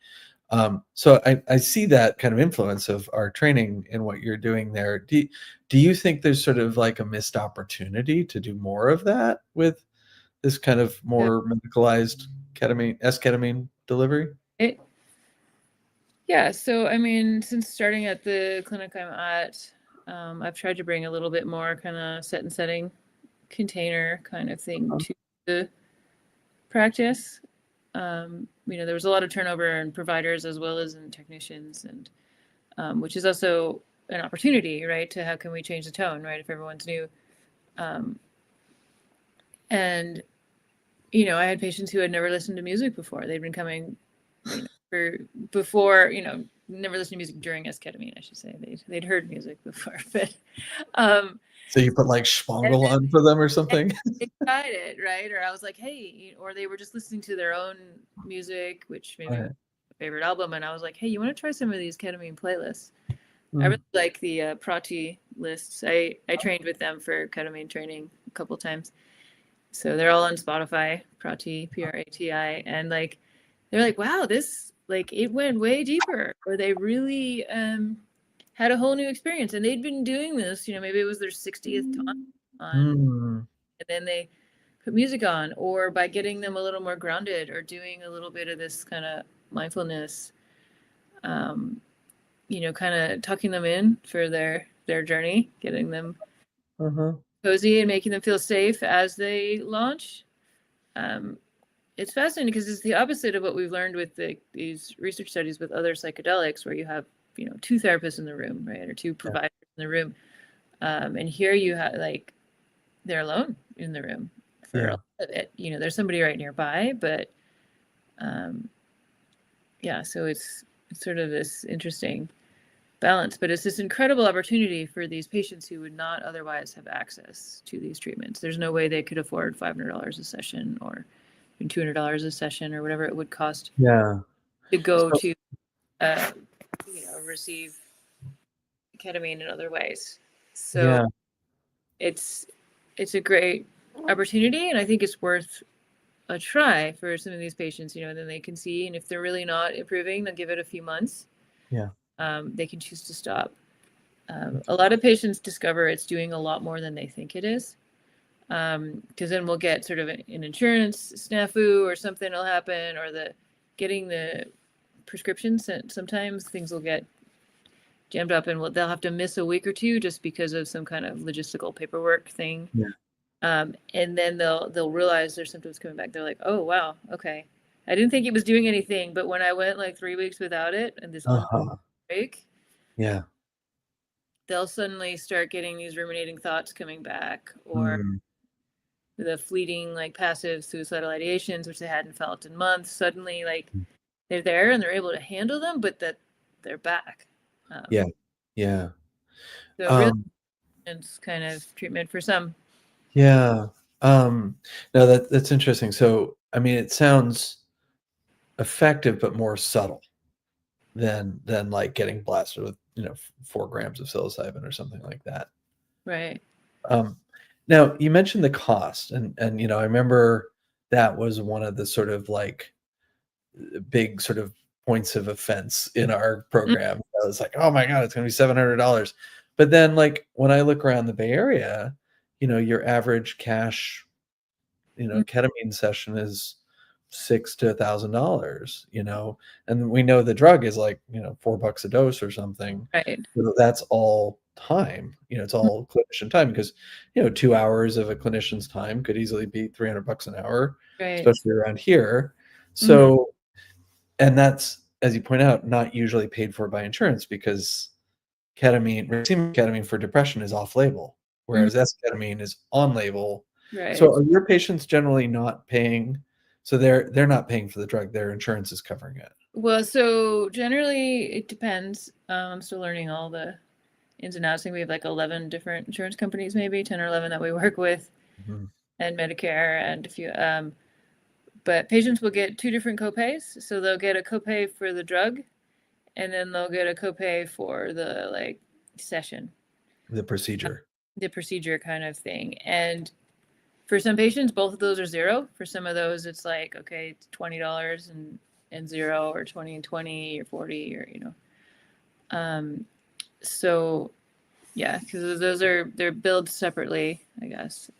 So I see that kind of influence of our training in what you're doing there. Do you think there's sort of like a missed opportunity to do more of that with this kind of more medicalized ketamine delivery? Yeah. So, I mean, since starting at the clinic I'm at, I've tried to bring a little bit more kind of set and setting container kind of thing to the practice. There was a lot of turnover in providers as well as in technicians, and which is also an opportunity, right? To how can we change the tone, right? If everyone's new. And, I had patients who had never listened to music before. They'd been coming before, never listened to music during esketamine, I should say. They'd heard music before, but so you put like Spangle on for them or something? They tried it, right? Or I was like, hey, or they were just listening to their own music, which maybe was my favorite album, and I was like, hey, you want to try some of these ketamine playlists? I really like the PRATI lists. I trained with them for ketamine training a couple times. So they're all on Spotify, PRATI, PRATI, and like they're like, wow, this, like, it went way deeper, or they really had a whole new experience, and they'd been doing this, maybe it was their 60th time on, and then they put music on, or by getting them a little more grounded, or doing a little bit of this kind of mindfulness, kind of tucking them in for their journey, getting them cozy and making them feel safe as they launch. It's fascinating because it's the opposite of what we've learned with these research studies with other psychedelics, where you have, 2 therapists in the room, right? Or 2 providers in the room. And here you have, like, they're alone in the room for a lot of it. There's somebody right nearby, but so it's sort of this interesting balance, but it's this incredible opportunity for these patients who would not otherwise have access to these treatments. There's no way they could afford $500 a session, or $200 a session, or whatever it would cost to go to receive ketamine in other ways. So it's a great opportunity, and I think it's worth a try for some of these patients, and then they can see, and if they're really not improving, they'll give it a few months. They can choose to stop. A lot of patients discover it's doing a lot more than they think it is. Because then we'll get sort of an insurance snafu, or something will happen, or getting the prescription sent. Sometimes things will get jammed up, and they'll have to miss a week or two just because of some kind of logistical paperwork thing. Yeah. And then they'll realize their symptoms coming back. They're like, oh wow, okay. I didn't think it was doing anything, but when I went like 3 weeks without it and this Uh-huh. break, Yeah. they'll suddenly start getting these ruminating thoughts coming back, or Mm. the fleeting like passive suicidal ideations, which they hadn't felt in months. Suddenly, like they're there and they're able to handle them, but that they're back. Yeah. Yeah. So really, Um, it's kind of treatment for some. yeah. No, that's interesting. So, I mean, it sounds effective, but more subtle than like getting blasted with, 4 grams of psilocybin or something like that. Right. Um, Now you mentioned the cost, and I remember that was one of the sort of like big sort of points of offense in our program. I was like, oh my God, it's going to be $700. But then, like, when I look around the Bay Area, your average cash, ketamine session is $6 to $1,000, and we know the drug is like, $4 a dose or something. Right. So that's all time, it's all clinician time because, 2 hours of a clinician's time could easily be $300 an hour, Right. especially around here. So, and that's, as you point out, not usually paid for by insurance because racemic ketamine for depression is off label, whereas esketamine is on label. Right. So are your patients generally not paying? So they're not paying for the drug, their insurance is covering it. Well, so generally it depends. I'm still learning all the ins and outs. I think we have like 11 different insurance companies, maybe 10 or 11 that we work with, and Medicare and a few. But patients will get 2 different copays. So they'll get a copay for the drug, and then they'll get a copay for the like session, The procedure. the procedure kind of thing. And for some patients, both of those are zero. For some of those, it's like, okay, it's $20 and zero, or 20 and 20, or 40, or so yeah, because they're billed separately, I guess.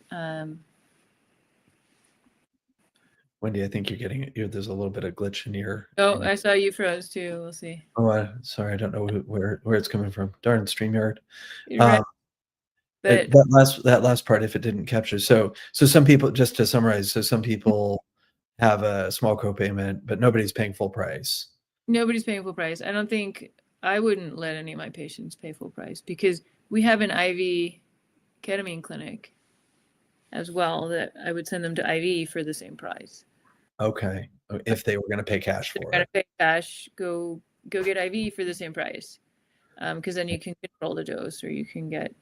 Wendy, I think there's a little bit of glitch in your. Oh, I saw you froze too. We'll see. Oh, sorry, I don't know where it's coming from. Darn StreamYard. Right. But That last part, if it didn't capture. So some people, just to summarize, so some people have a small copayment, but nobody's paying full price. nobody's paying full price. I wouldn't let any of my patients pay full price because we have an IV ketamine clinic as well that I would send them to IV for the same price. Okay, if they were going to pay cash They're for gonna it. pay cash, go get IV for the same price. Because then you can control the dose, or you can get,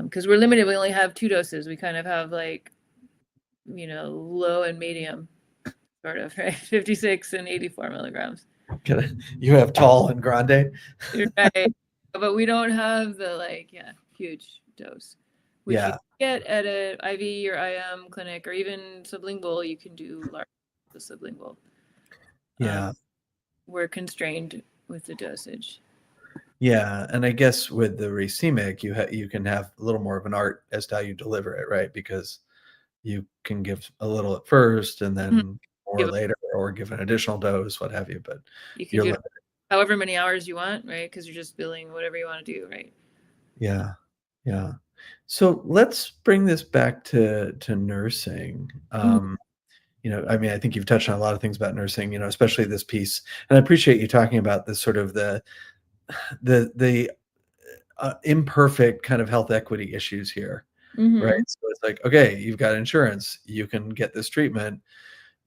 because we're limited. We only have 2 doses. We kind of have like, low and medium, sort of, right? 56 and 84 milligrams. You have tall and grande. You're right. But we don't have the huge dose, which you Yeah, get at a IV or IM clinic, or even sublingual. You can do large sublingual. yeah, We're constrained with the dosage. yeah. And I guess with the racemic, you can have a little more of an art as to how you deliver it, right? Because you can give a little at first and then more later, or give an additional dose, what have you. But You can you're do limited. however many hours you want, right? Because you're just billing whatever you want to do, right? Yeah, yeah. So let's bring this back to nursing. I mean, I think you've touched on a lot of things about nursing, especially this piece. And I appreciate you talking about this sort of the imperfect kind of health equity issues here, right? So it's like, okay, you've got insurance, you can get this treatment,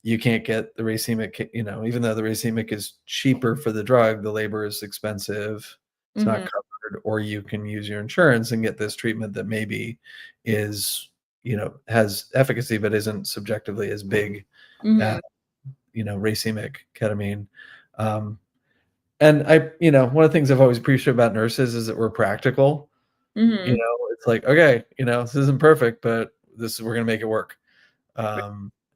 you can't get the racemic, even though the racemic is cheaper for the drug, the labor is expensive, it's not covered, or you can use your insurance and get this treatment that maybe is, has efficacy but isn't subjectively as big as, racemic ketamine. And one of the things I've always appreciated about nurses is that we're practical. It's like, okay, this isn't perfect, but we're going to make it work.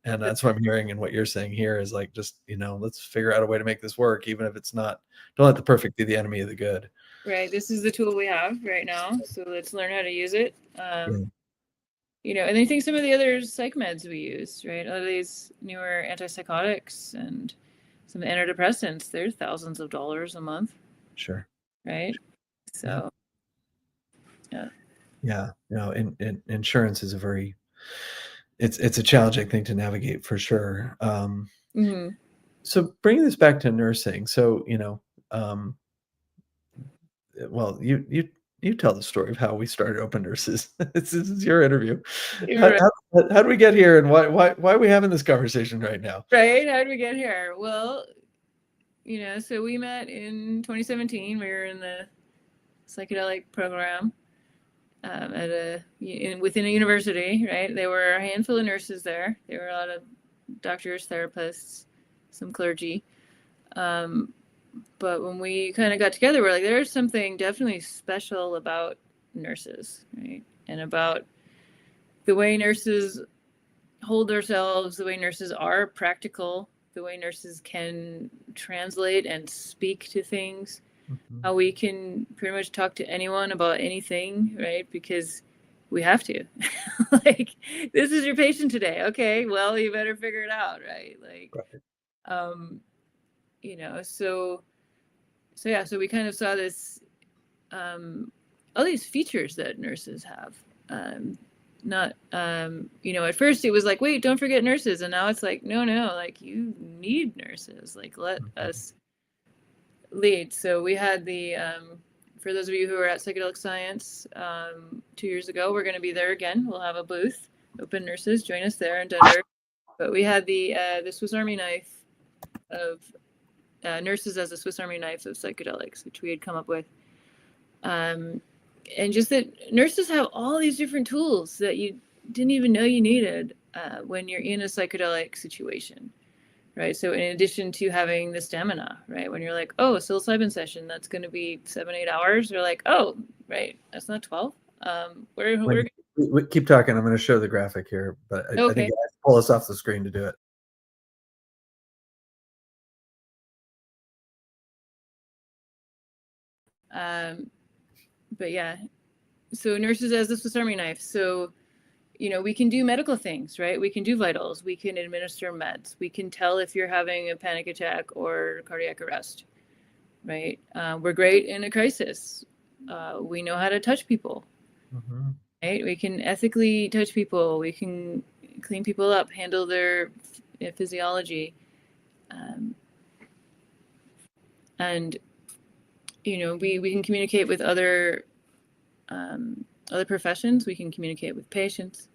And that's what I'm hearing, and what you're saying here is like, just, let's figure out a way to make this work, even if it's not, don't let the perfect be the enemy of the good. Right. This is the tool we have right now. So let's learn how to use it. And I think some of the other psych meds we use, right? A lot of these newer antipsychotics and some antidepressants, they're thousands of dollars a month. Sure. Right. So, yeah. Yeah. Insurance is it's a challenging thing to navigate for sure. Mm-hmm. So bringing this back to nursing, so um, well, you tell the story of how we started Open Nurses. This is your interview. You're How, right. how did we get here, and why are we having this conversation right now? Right? How did we get here? Well, so we met in 2017. We were in the psychedelic program within a university, right? There were a handful of nurses there. There were a lot of doctors, therapists, some clergy. But when we kind of got together, we're like, there's something definitely special about nurses, right? And about the way nurses hold themselves, the way nurses are practical, the way nurses can translate and speak to things, how we can pretty much talk to anyone about anything, right? Because we have to. Like, this is your patient today. Okay, well, you better figure it out, right? Like, so we kind of saw this, all these features that nurses have. At first it was like, wait, don't forget nurses. And now it's like, no, like, you need nurses. Like, let us lead. So we had for those of you who were at Psychedelic Science 2 years ago, we're going to be there again. We'll have a booth, Open Nurses, join us there in Denver. But we had the Swiss Army knife of nurses as a Swiss Army knife of psychedelics, which we had come up with. And just that nurses have all these different tools that you didn't even know you needed when you're in a psychedelic situation, right? So in addition to having the stamina, right? When you're like, oh, a psilocybin session, that's going to be 7-8 hours. You're like, oh, right, that's not 12. We keep talking. I'm going to show the graphic here, but I think I have to pull us off the screen to do it. But yeah, so nurses as the Swiss Army knife. So, we can do medical things, right? We can do vitals. We can administer meds. We can tell if you're having a panic attack or cardiac arrest, right? We're great in a crisis. We know how to touch people, right? We can ethically touch people. We can clean people up, handle their physiology. And, we can communicate with other professions. We can communicate with patients.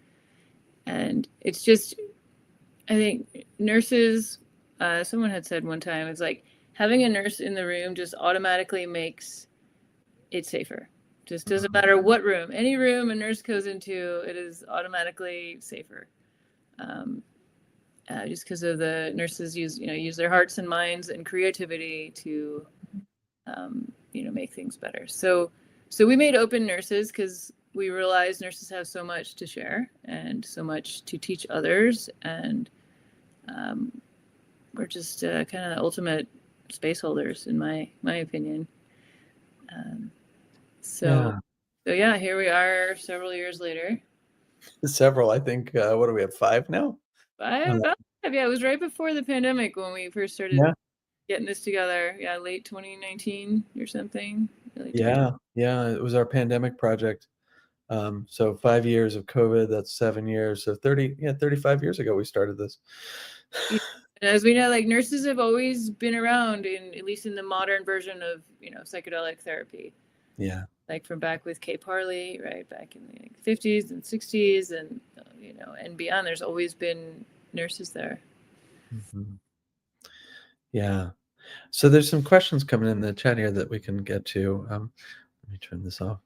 And it's just, I think nurses, someone had said one time, it's like having a nurse in the room just automatically makes it safer. Just doesn't matter what room, any room a nurse goes into, it is automatically safer. Just because of the nurses use their hearts and minds and creativity to, make things better. So we made Open Nurses because we realized nurses have so much to share and so much to teach others, and we're just kind of the ultimate space holders, in my opinion. So here we are several years later. Several, I think. What do we have? 5 now? About 5. Yeah, it was right before the pandemic when we first started getting this together. Yeah, late 2019 or something. Yeah, it was our pandemic project. So 5 years of COVID, that's 7 years. So 35 years ago we started this. As we know, like, nurses have always been around, at least in the modern version of psychedelic therapy. Yeah. Like from back with Kay Parley, right, back in the 50s and 60s, and and beyond. There's always been nurses there. Yeah. So there's some questions coming in the chat here that we can get to. Let me turn this off.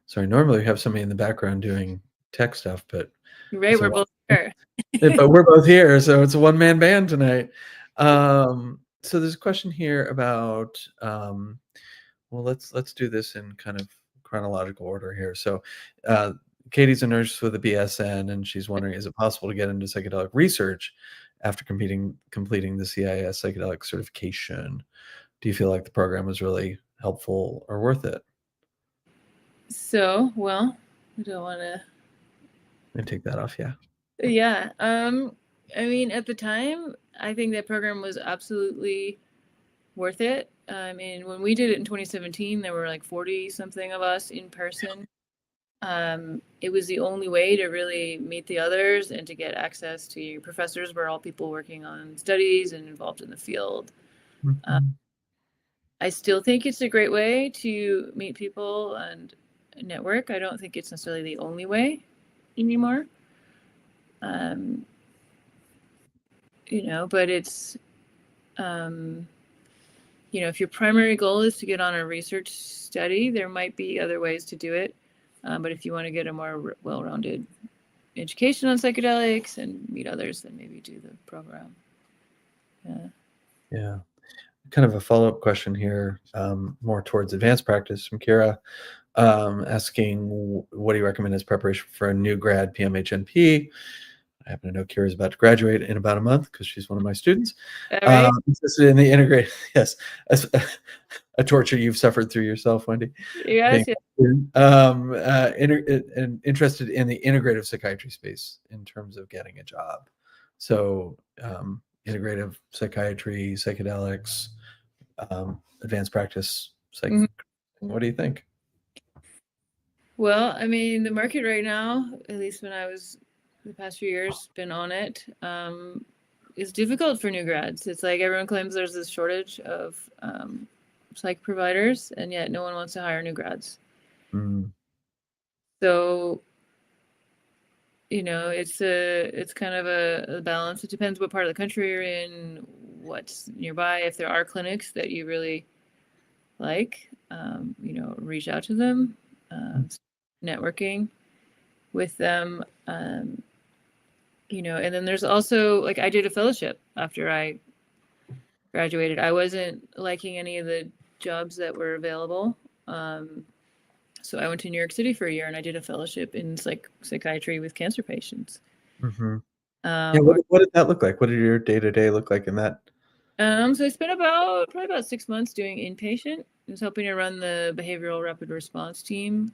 Sorry, normally we have somebody in the background doing tech stuff, but right, we're both here. But we're both here, so it's a one-man band tonight. So there's a question here about well, let's do this in kind of chronological order here. So Katie's a nurse with a BSN, and she's wondering, is it possible to get into psychedelic research after completing the CIIS Psychedelic Certification? Do you feel like the program was really helpful or worth it? So, well, I don't want to... Let me take that off, yeah. Yeah. I mean, at the time, I think that program was absolutely worth it. I mean, when we did it in 2017, there were like 40 something of us in person. It was the only way to really meet the others and to get access to your professors. Were all people working on studies and involved in the field. I still think it's a great way to meet people and network. I don't think it's necessarily the only way anymore. But it's, if your primary goal is to get on a research study, there might be other ways to do it. But if you want to get a more well-rounded education on psychedelics and meet others, then maybe do the program. Yeah. Kind of a follow-up question here, more towards advanced practice from Kira, asking, what do you recommend as preparation for a new grad PMHNP? I happen to know Kira's about to graduate in about a month because she's one of my students. Right. This is in the integrated, yes, a torture you've suffered through yourself, Wendy. Yes. And interested in the integrative psychiatry space in terms of getting a job. So integrative psychiatry, psychedelics, advanced practice. What do you think? Well, I mean, the market right now, at least when I was the past few years been on it, is difficult for new grads. It's like everyone claims there's this shortage of psych providers, and yet no one wants to hire new grads. So, it's kind of a balance. It depends what part of the country you're in, what's nearby. If there are clinics that you really like, reach out to them, networking with them, and then there's also, like, I did a fellowship after I graduated. I wasn't liking any of the jobs that were available. So I went to New York City for a year and I did a fellowship in psychiatry with cancer patients. What did that look like? What did your day-to-day look like in that? So I spent probably about 6 months doing inpatient. I was helping to run the behavioral rapid response team.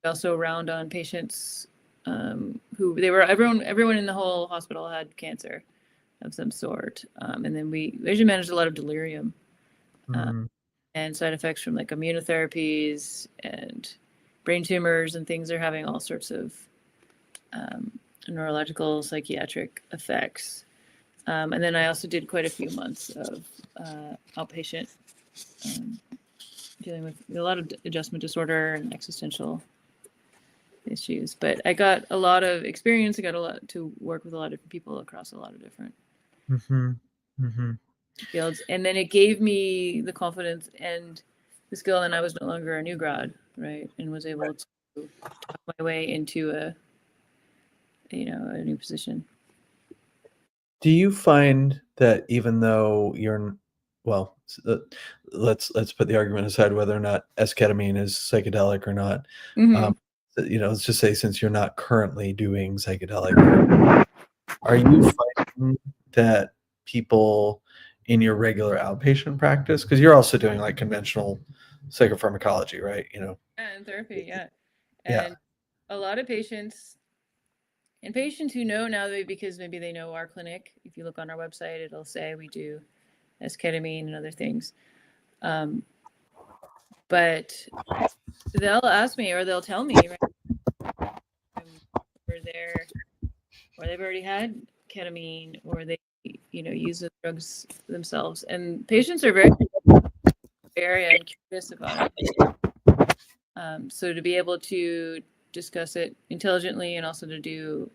Also round on patients who everyone in the whole hospital had cancer of some sort. And then we usually managed a lot of delirium and side effects from like immunotherapies and brain tumors and things. They're having all sorts of neurological, psychiatric effects. And then I also did quite a few months of outpatient, dealing with a lot of adjustment disorder and existential issues. But I got a lot of experience. I got a lot to work with a lot of different people across a lot of different fields. And then it gave me the confidence and the skill, and I was no longer a new grad, right? And was able to talk my way into a new position. Do you find that even though let's put the argument aside whether or not esketamine is psychedelic or not. Let's just say, since you're not currently doing psychedelic, are you finding that people in your regular outpatient practice, because you're also doing like conventional psychopharmacology, right? And therapy, and a lot of patients who know now, because maybe they know our clinic. If you look on our website, it'll say we do esketamine and other things. But they'll ask me, or they'll tell me, right, or they've already had ketamine, or they use the drugs themselves. And patients are very area and curious about it. So to be able to discuss it intelligently and also to do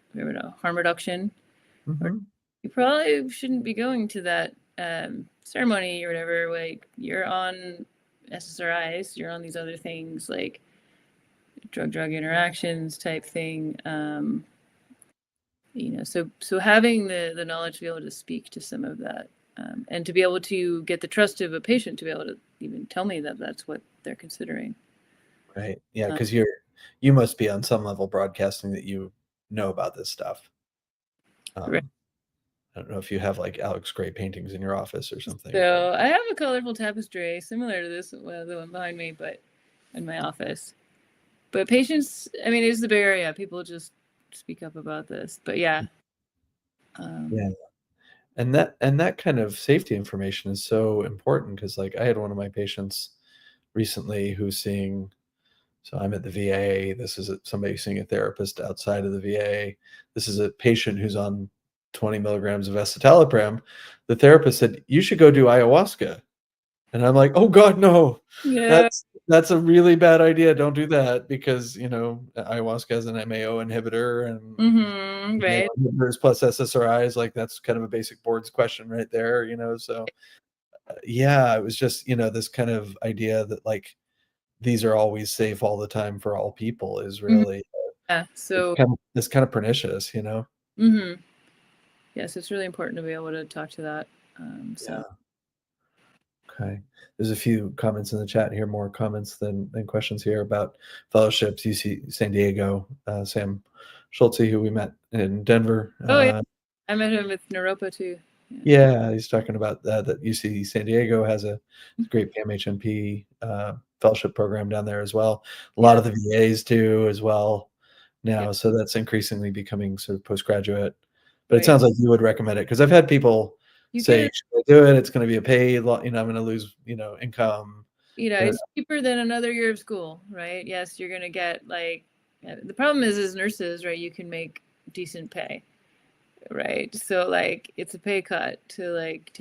harm reduction, you probably shouldn't be going to that ceremony or whatever. Like, you're on SSRIs, you're on these other things like drug interactions type thing. So having the knowledge to be able to speak to some of that, and to be able to get the trust of a patient to be able to even tell me that that's what they're considering. Right. Yeah, because you must be on some level broadcasting that you know about this stuff. Right. I don't know if you have like Alex Gray paintings in your office or something. So I have a colorful tapestry similar to this, the one behind me, but in my office. But patients, I mean, it's the Bay Area. People just speak up about this. But yeah. And that kind of safety information is so important because, like, I had one of my patients recently who's seeing, so I'm at the VA. This is somebody seeing a therapist outside of the VA. This is a patient who's on 20 milligrams of escitalopram. The therapist said, "You should go do ayahuasca." And I'm like, "Oh God, no. Yeah. That's a really bad idea. Don't do that because, ayahuasca has an MAO inhibitor and Mm-hmm. MAO Right. inhibitors plus SSRIs, like that's kind of a basic boards question right there, so yeah, it was just, this kind of idea that like these are always safe all the time for all people is Mhm. really Yeah. So, it's kind of pernicious. mm-hmm. Yes, it's really important to be able to talk to that. So, Yeah. Okay. There's a few comments in the chat here, more comments than questions here about fellowships. UC San Diego, Sam Schultze, who we met in Denver. oh yeah, I met him with Naropa too. Yeah. Yeah, he's talking about that UC San Diego has a great PMHNP fellowship program down there as well. A lot Yeah. of the VAs do as well Yeah. now, so that's increasingly becoming sort of postgraduate. But it Right. sounds like you would recommend it because I've had people You get say, it. "Should I do it? It's going to be a paid, I'm going to lose, income." But It's cheaper than another year of school, right? Yes, you're gonna get like the problem is as nurses, right? You can make decent pay, right? So like it's a pay cut to like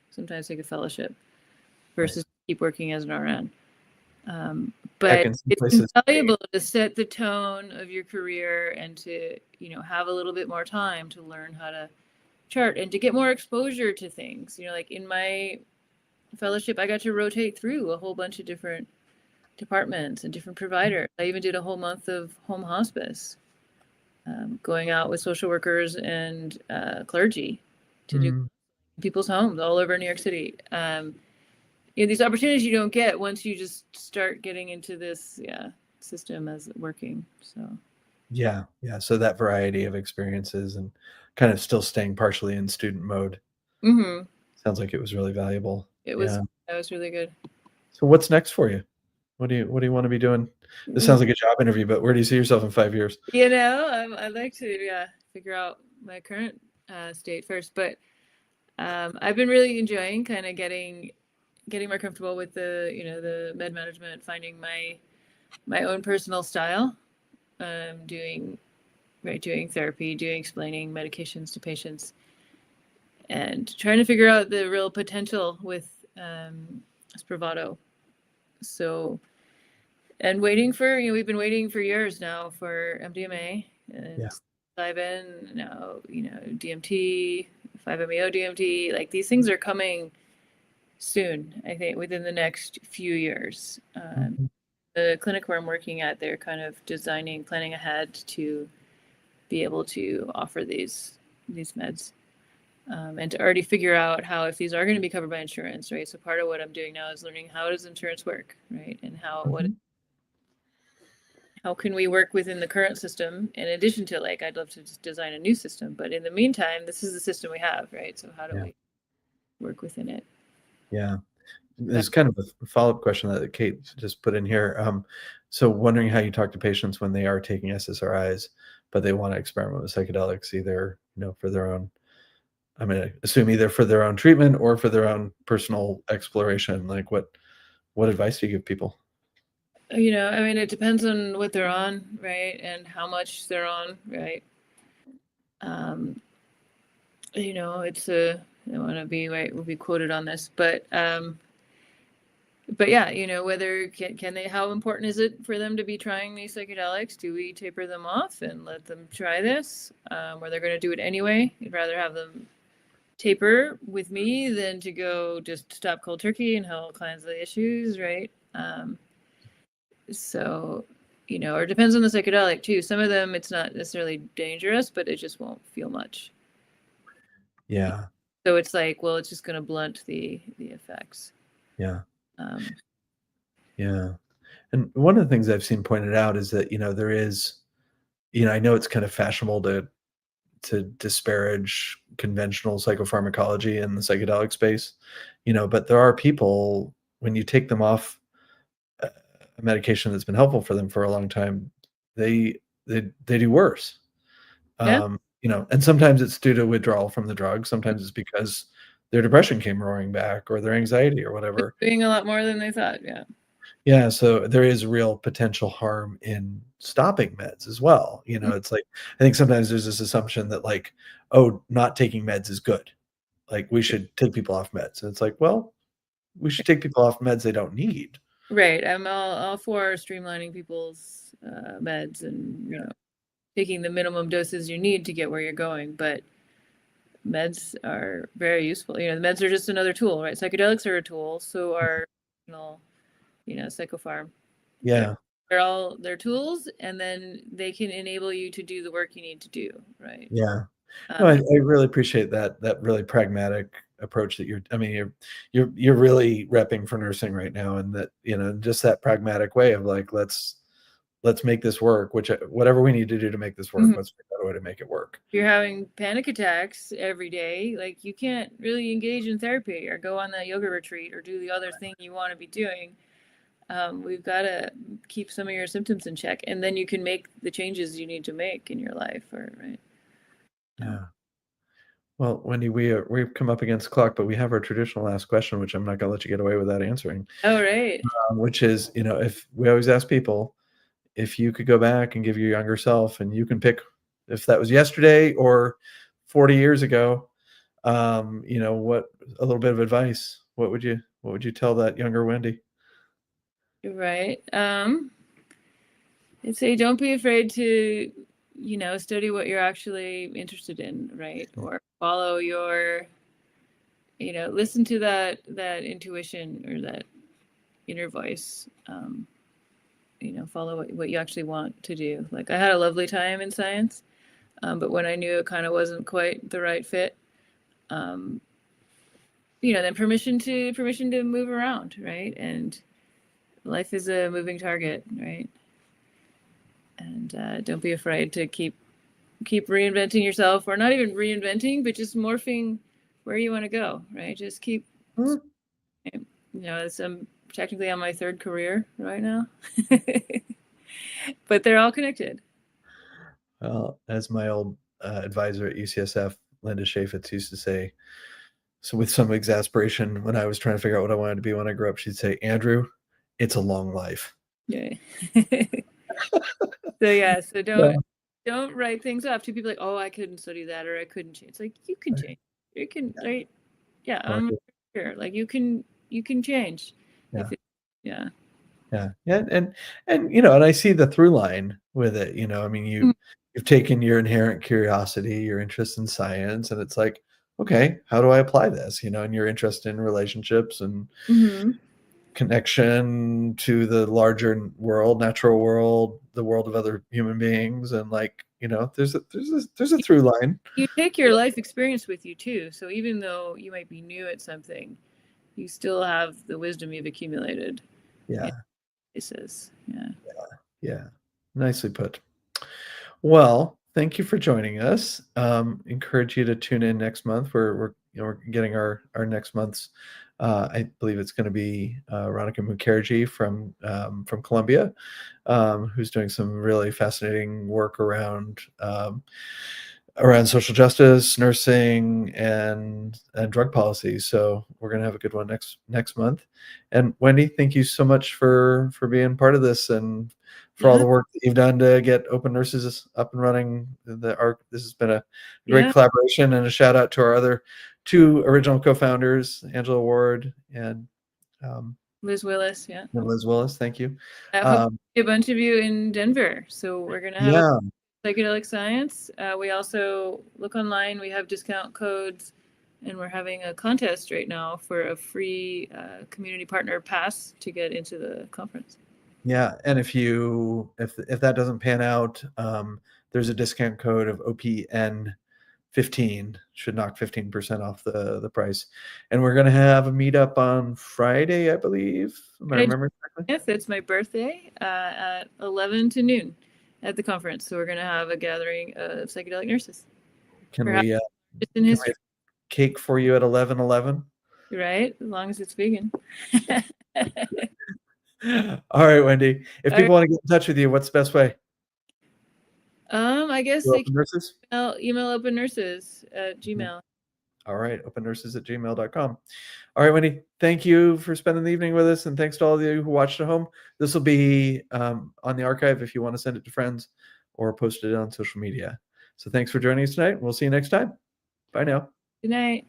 sometimes take a fellowship right. versus keep working as an RN. Heck, But in some it's places, invaluable to set the tone of your career and to have a little bit more time to learn how to chart and to get more exposure to things. Like in my fellowship, I got to rotate through a whole bunch of different departments and different providers. I even did a whole month of home hospice, going out with social workers and clergy to do mm, people's homes all over New York City. These opportunities you don't get once you just start getting into this system as working. So yeah, yeah. So that variety of experiences and kind of still staying partially in student mode mm-hmm. sounds like it was really valuable. it was Yeah. that was really good. So what's next for you? What do you want to be doing? This sounds like a job interview, but where do you see yourself in 5 years? I'd like to figure out my current state first, but I've been really enjoying kind of getting more comfortable with the med management, finding my own personal style, doing therapy, explaining medications to patients, and trying to figure out the real potential with Spravato. So, and waiting for we've been waiting for years now for MDMA Yeah. and psilocybin, now DMT, 5-MeO DMT. Like these things are coming soon. I think within the next few years. Mhm. The clinic where I'm working at, they're kind of planning ahead to be able to offer these meds, and to already figure out how, if these are going to be covered by insurance, right? So part of what I'm doing now is learning how does insurance work, right? And Mhm. how can we work within the current system in addition to, like, I'd love to just design a new system, but in the meantime, this is the system we have, right? So how do Yeah. we work within it? Yeah. But There's kind of a follow-up question that Kate just put in here. So wondering how you talk to patients when they are taking SSRIs, but they want to experiment with psychedelics, either, for their own, I'm going to assume either for their own treatment or for their own personal exploration. Like what advice do you give people? I mean, it depends on what they're on, right? And how much they're on, right? Um, it's I don't want to be right, will be quoted on this, but yeah, whether can they, how important is it for them to be trying these psychedelics? Do we taper them off and let them try this, or they're going to do it anyway? You'd rather have them taper with me than to go just stop cold turkey and have all kinds of issues, right? So, or it depends on the psychedelic too. Some of them, it's not necessarily dangerous, but it just won't feel much. Yeah. So it's like, well, it's just going to blunt the effects. Yeah. Um, Yeah. And one of the things I've seen pointed out is that, there is, I know it's kind of fashionable to disparage conventional psychopharmacology in the psychedelic space, but there are people, when you take them off a medication that's been helpful for them for a long time, they do worse. yeah. and sometimes it's due to withdrawal from the drug. Sometimes it's because their depression came roaring back or their anxiety or whatever. Doing a lot more than they thought. Yeah. Yeah, so there is real potential harm in stopping meds as well. It's like I think sometimes there's this assumption that like, oh, not taking meds is good. Like we should take people off meds. And it's like, well, we should take people off meds they don't need. Right. I'm all for streamlining people's meds and taking the minimum doses you need to get where you're going. But meds are very useful. The meds are just another tool, right? Psychedelics are a tool. So are psychopharm. Yeah. They're tools, and then they can enable you to do the work you need to do, right? Yeah. No, I really appreciate that really pragmatic approach that you're really repping for nursing right now, and that just that pragmatic way of like let's make this work, whatever we need to do to make this work, let's figure out a way to make it work. If you're having panic attacks every day, like you can't really engage in therapy or go on that yoga retreat or do the other thing you want to be doing. We've got to keep some of your symptoms in check, and then you can make the changes you need to make in your life, right? Yeah. Well, Wendy, we've come up against the clock, but we have our traditional last question, which I'm not going to let you get away without answering. Oh, right. Which is, if we always ask people, if you could go back and give your younger self, and you can pick if that was yesterday or 40 years ago, what a little bit of advice, what would you tell that younger Wendy? Right. I'd say don't be afraid to, study what you're actually interested in, right? Or follow your, listen to that intuition or that inner voice. Follow what you actually want to do. Like I had a lovely time in science, but when I knew it kind of wasn't quite the right fit, then permission to move around, right? And life is a moving target, right? And don't be afraid to keep reinventing yourself, or not even reinventing, but just morphing where you want to go, right? Just keep, I'm technically on my third career right now, but they're all connected. Well, as my old advisor at UCSF, Linda Chaffetz, used to say, so with some exasperation, when I was trying to figure out what I wanted to be when I grew up, she'd say, Andrew, it's a long life. Yeah. So don't write things off to people like, oh, I couldn't study that, or I couldn't change. It's like, you can change. You can, right? Yeah, I'm sure. Like you can change. Yeah. And and I see the through line with it. You've taken your inherent curiosity, your interest in science, and it's like, okay, how do I apply this? And your interest in relationships and connection to the larger world, natural world, the world of other human beings, and like, there's a through line. You take your life experience with you too. So even though you might be new at something, you still have the wisdom you've accumulated. Yeah. Places. Yeah. Nicely put. Well, thank you for joining us. Encourage you to tune in next month. We're getting our next month's. I believe it's going to be Ronika Mukherjee from Columbia, who's doing some really fascinating work around social justice, nursing, and drug policy. So we're going to have a good one next month. And Wendy, thank you so much for being part of this and for all the work that you've done to get Open Nurses up and running. This has been a great collaboration, and a shout out to our other two original co-founders, Angela Ward and Liz Willis. Yeah. Liz Willis. Thank you. I hope a bunch of you in Denver. So we're going to have Psychedelic Science. We also look online. We have discount codes, and we're having a contest right now for a free community partner pass to get into the conference. Yeah, and if that doesn't pan out, there's a discount code of OPN15, should knock 15% off the price. And we're going to have a meetup on Friday, I believe. Am I remembering correctly? Yes, it's my birthday at 11 to noon at the conference. So we're going to have a gathering of psychedelic nurses. Can we have cake for you at 11:11? Right, as long as it's vegan. All right, Wendy. If people want to get in touch with you, what's the best way? I guess For they Open Nurses? can email OPENurses at Gmail. All right, OPENnurses@gmail.com. All right, Wendy, thank you for spending the evening with us, and thanks to all of you who watched at home. This will be on the archive if you want to send it to friends or post it on social media. So thanks for joining us tonight. We'll see you next time. Bye now. Good night.